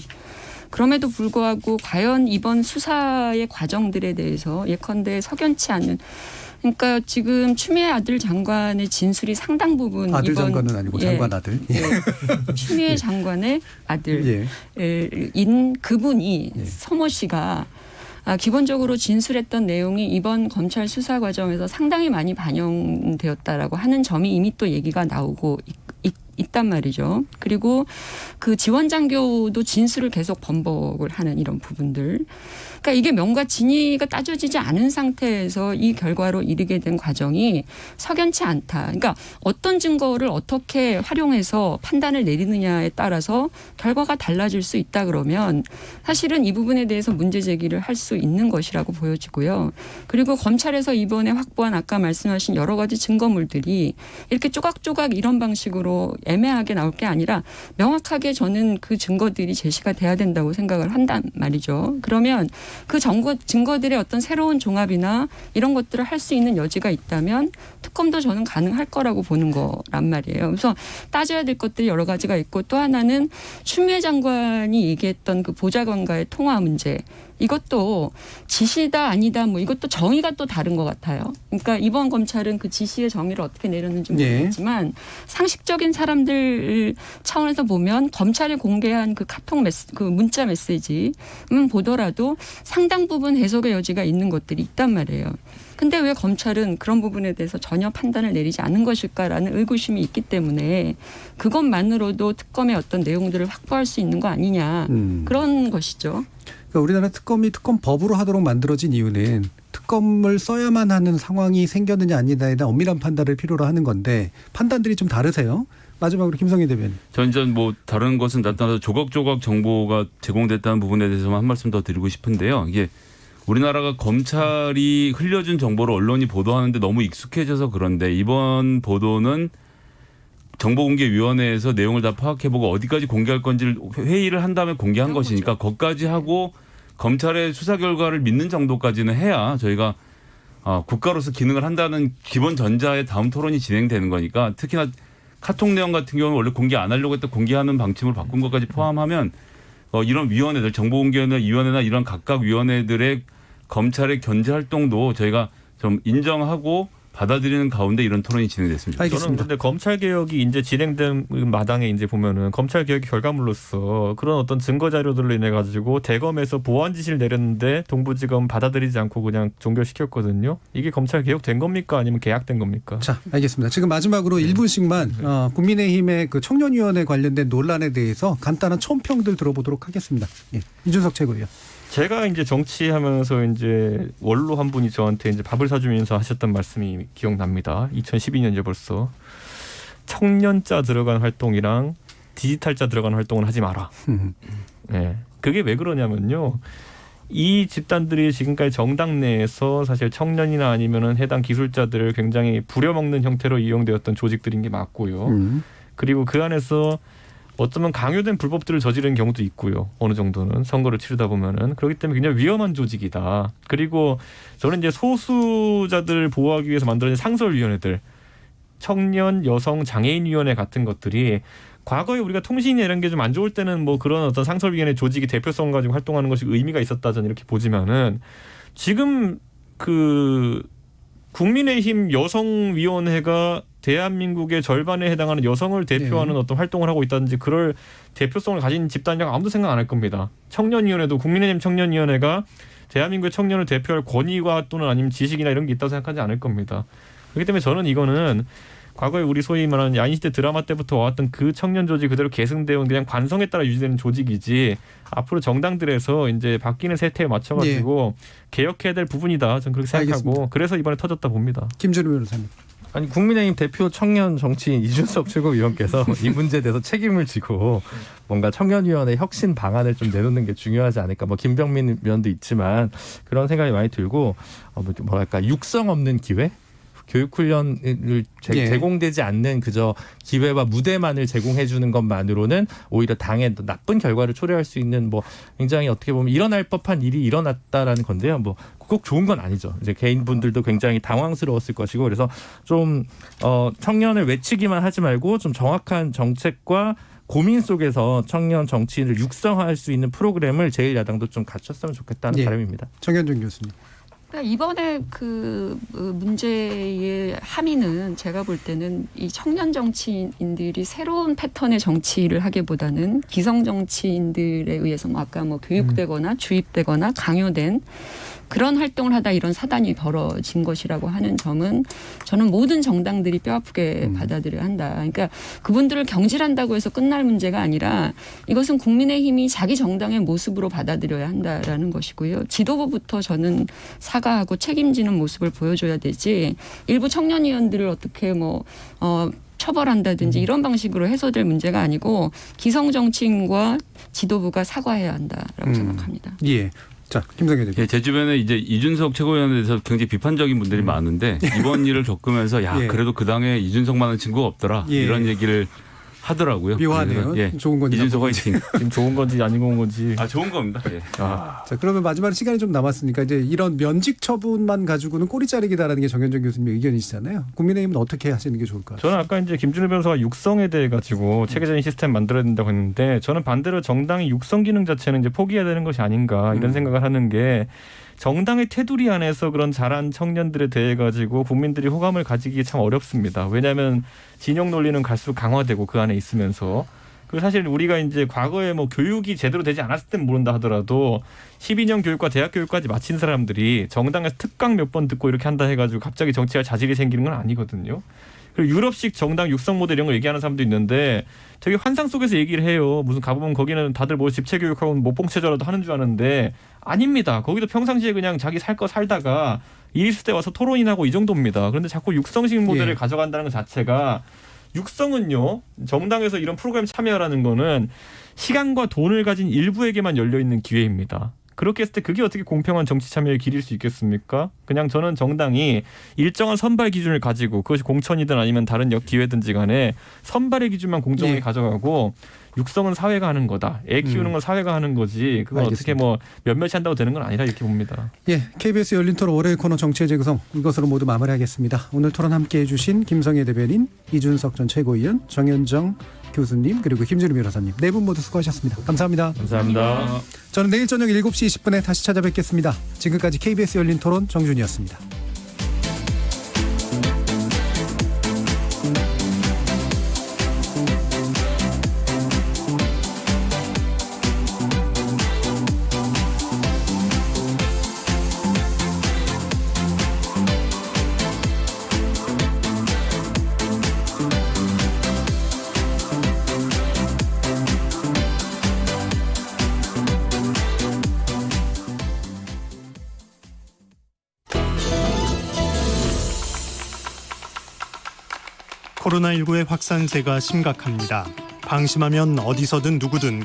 그럼에도 불구하고 과연 이번 수사의 과정들에 대해서 예컨대 석연치 않은 그러니까 지금 추미애 아들 장관의 진술이 상당 부분 아들 이번 장관은 아니고 장관 아들. 추미애 장관의 아들인 그분이 서모 씨가 기본적으로 진술했던 내용이 이번 검찰 수사 과정에서 상당히 많이 반영되었다라고 하는 점이 이미 또 얘기가 나오고 있단 말이죠. 그리고 그 지원 장교도 진술을 계속 번복을 하는 이런 부분들. 그러니까 이게 명과 진위가 따져지지 않은 상태에서 이 결과로 이르게 된 과정이 석연치 않다. 그러니까 어떤 증거를 어떻게 활용해서 판단을 내리느냐에 따라서 결과가 달라질 수 있다 그러면 사실은 이 부분에 대해서 문제 제기를 할 수 있는 것이라고 보여지고요. 그리고 검찰에서 이번에 확보한 아까 말씀하신 여러 가지 증거물들이 이렇게 조각조각 이런 방식으로 애매하게 나올 게 아니라 명확하게 저는 그 증거들이 제시가 돼야 된다고 생각을 한단 말이죠. 그러면 그 증거들의 어떤 새로운 종합이나 이런 것들을 할 수 있는 여지가 있다면 특검도 저는 가능할 거라고 보는 거란 말이에요. 그래서 따져야 될 것들이 여러 가지가 있고 또 하나는 추미애 장관이 얘기했던 그 보좌관과의 통화 문제. 이것도 지시다 아니다 뭐 이것도 정의가 또 다른 것 같아요. 그러니까 이번 검찰은 그 지시의 정의를 어떻게 내렸는지 모르겠지만 상식적인 사람들 차원에서 보면 검찰이 공개한 그 그 문자 메시지는 보더라도 상당 부분 해석의 여지가 있는 것들이 있단 말이에요. 근데 왜 검찰은 그런 부분에 대해서 전혀 판단을 내리지 않은 것일까라는 의구심이 있기 때문에 그것만으로도 특검의 어떤 내용들을 확보할 수 있는 거 아니냐 그런 것이죠. 그러니까 우리나라 특검이 특검법으로 하도록 만들어진 이유는 특검을 써야만 하는 상황이 생겼느냐 아니냐에 대한 엄밀한 판단을 필요로 하는 건데 판단들이 좀 다르세요. 마지막으로 김성애 대변인. 전 뭐 다른 것은 나타나서 조각조각 정보가 제공됐다는 부분에 대해서만 한 말씀 더 드리고 싶은데요. 이게 우리나라가 검찰이 흘려준 정보를 언론이 보도하는데 너무 익숙해져서 그런데 이번 보도는 정보공개위원회에서 내용을 다 파악해보고 어디까지 공개할 건지를 회의를 한 다음에 공개한 것이니까 거기까지 하고 검찰의 수사 결과를 믿는 정도까지는 해야 저희가 국가로서 기능을 한다는 기본 전자의 다음 토론이 진행되는 거니까 특히나 카톡 내용 같은 경우는 원래 공개 안 하려고 했다 공개하는 방침을 바꾼 것까지 포함하면 이런 위원회들 정보공개위원회나 이런 각각 위원회들의 검찰의 견제 활동도 저희가 좀 인정하고 받아들이는 가운데 이런 토론이 진행됐습니다. 저는 알겠습니다. 근데 검찰 개혁이 이제 진행된 마당에 이제 보면은 검찰 개혁의 결과물로서 그런 어떤 증거 자료들로 인해 가지고 대검에서 보완 지시를 내렸는데 동부지검 받아들이지 않고 그냥 종결시켰거든요. 이게 검찰 개혁된 겁니까 아니면 계약된 겁니까? 자, 알겠습니다. 지금 마지막으로 1분씩만 국민의힘의 그 청년위원회 관련된 논란에 대해서 간단한 총평들 들어보도록 하겠습니다. 예, 이준석 최고위원. 제가 이제 정치하면서 이제 원로 한 분이 저한테 이제 밥을 사주면서 하셨던 말씀이 기억납니다. 2012년이죠 벌써. 청년자 들어간 활동이랑 디지털자 들어간 활동은 하지 마라. 네. 그게 왜 그러냐면요. 이 집단들이 지금까지 정당 내에서 사실 청년이나 아니면은 해당 기술자들을 굉장히 부려먹는 형태로 이용되었던 조직들인 게 맞고요. 그리고 그 안에서 어쩌면 강요된 불법들을 저지르는 경우도 있고요. 어느 정도는 선거를 치르다 보면은 그렇기 때문에 굉장히 위험한 조직이다. 그리고 저는 이제 소수자들을 보호하기 위해서 만들어진 상설위원회들, 청년, 여성, 장애인위원회 같은 것들이 과거에 우리가 통신이 이런 게 좀 안 좋을 때는 뭐 그런 어떤 상설위원회 조직이 대표성 가지고 활동하는 것이 의미가 있었다 저는 이렇게 보지만은 지금 그 국민의힘 여성위원회가 대한민국의 절반에 해당하는 여성을 대표하는 어떤 활동을 하고 있다든지 그럴 대표성을 가진 집단이라고 아무도 생각 안 할 겁니다. 청년위원회도 국민의힘 청년위원회가 대한민국의 청년을 대표할 권위가 또는 아니면 지식이나 이런 게 있다고 생각하지 않을 겁니다. 그렇기 때문에 저는 이거는 과거에 우리 소위 말하는 야인시대 드라마 때부터 와왔던 그 청년 조직 그대로 계승되어 온 그냥 관성에 따라 유지되는 조직이지 앞으로 정당들에서 이제 바뀌는 세태에 맞춰가지고 개혁해야 될 부분이다. 저는 그렇게 생각하고 알겠습니다. 그래서 이번에 터졌다 봅니다. 김준우 변호사님. 아니 국민의힘 대표 청년 정치인 이준석 최고위원께서 이 문제에 대해서 책임을 지고 뭔가 청년위원회 혁신 방안을 좀 내놓는 게 중요하지 않을까. 뭐 김병민 위원도 있지만 그런 생각이 많이 들고 뭐랄까 육성 없는 기회. 교육훈련을 제공되지 않는 그저 기회와 무대만을 제공해 주는 것만으로는 오히려 당에 나쁜 결과를 초래할 수 있는 뭐 굉장히 어떻게 보면 일어날 법한 일이 일어났다라는 건데요. 뭐 꼭 좋은 건 아니죠. 이제 개인분들도 굉장히 당황스러웠을 것이고 그래서 좀 청년을 외치기만 하지 말고 좀 정확한 정책과 고민 속에서 청년 정치인을 육성할 수 있는 프로그램을 제1야당도 좀 갖췄으면 좋겠다는 바람입니다. 정현준 교수님. 그러니까 이번에 그 문제의 함의는 제가 볼 때는 이 청년 정치인들이 새로운 패턴의 정치를 하기보다는 기성 정치인들에 의해서 뭐 아까 뭐 교육되거나 주입되거나 강요된 그런 활동을 하다 이런 사단이 벌어진 것이라고 하는 점은 저는 모든 정당들이 뼈아프게 받아들여야 한다. 그러니까 그분들을 경질한다고 해서 끝날 문제가 아니라 이것은 국민의힘이 자기 정당의 모습으로 받아들여야 한다라는 것이고요. 지도부부터 저는 사과하고 책임지는 모습을 보여줘야 되지 일부 청년위원들을 어떻게 처벌한다든지 이런 방식으로 해소될 문제가 아니고 기성 정치인과 지도부가 사과해야 한다라고 생각합니다. 예. 자, 김성현 대표. 예, 제 주변에 이제 이준석 최고위원에 대해서 굉장히 비판적인 분들이 많은데 이번 일을 겪으면서 야 그래도 그 당에 이준석만한 친구가 없더라 이런 얘기를 하더라고요. 묘하네요. 예, 좋은 건지 이준석 화이팅. 지금 좋은 건지 아닌 건지. 아 좋은 겁니다. 예. 자, 그러면 마지막으로 시간이 좀 남았으니까 이제 이런 면직 처분만 가지고는 꼬리 자르기다라는 게 정현준 교수님의 의견이시잖아요. 국민의힘은 어떻게 하시는 게 좋을까요? 저는 아까 이제 김준우 변호사가 육성에 대해 가지고 체계적인 시스템 만들어야 된다고 했는데 저는 반대로 정당의 육성 기능 자체는 이제 포기해야 되는 것이 아닌가 이런 생각을 하는 게 정당의 테두리 안에서 그런 잘한 청년들에 대해 가지고 국민들이 호감을 가지기 참 어렵습니다. 왜냐하면 진영 논리는 갈수록 강화되고 그 안에 있으면서 그리고 사실 우리가 이제 과거에 뭐 교육이 제대로 되지 않았을 땐 모른다 하더라도 12년 교육과 대학 교육까지 마친 사람들이 정당에서 특강 몇 번 듣고 이렇게 한다 해가지고 갑자기 정치할 자질이 생기는 건 아니거든요. 그리고 유럽식 정당 육성 모델 이런 걸 얘기하는 사람도 있는데 되게 환상 속에서 얘기를 해요. 무슨 가보면 거기는 다들 뭐 집체 교육하고 모봉체조라도 하는 줄 아는데 아닙니다. 거기도 평상시에 그냥 자기 살 거 살다가 일 있을 때 와서 토론이나 하고 이 정도입니다. 그런데 자꾸 육성식 모델을 가져간다는 것 자체가 육성은요. 정당에서 이런 프로그램 참여하라는 거는 시간과 돈을 가진 일부에게만 열려있는 기회입니다. 그렇게 했을 때 그게 어떻게 공평한 정치 참여의 길일 수 있겠습니까? 그냥 저는 정당이 일정한 선발 기준을 가지고 그것이 공천이든 아니면 다른 기회든지 간에 선발의 기준만 공정하게 가져가고 육성은 사회가 하는 거다. 애 키우는 건 사회가 하는 거지. 그건 알겠습니다. 어떻게 뭐 몇몇이 한다고 되는 건 아니라 이렇게 봅니다. 예, KBS 열린 토론 월요일 코너 정치의 재구성 이것으로 모두 마무리하겠습니다. 오늘 토론 함께해 주신 김성애 대변인, 이준석 전 최고위원, 정현정 교수님 그리고 김준우 변호사님 네 분 모두 수고하셨습니다. 감사합니다. 감사합니다. 저는 내일 저녁 7시 20분에 다시 찾아뵙겠습니다. 지금까지 KBS 열린 토론 정준이었습니다. 코로나19의 확산세가 심각합니다. 방심하면 어디서든 누구든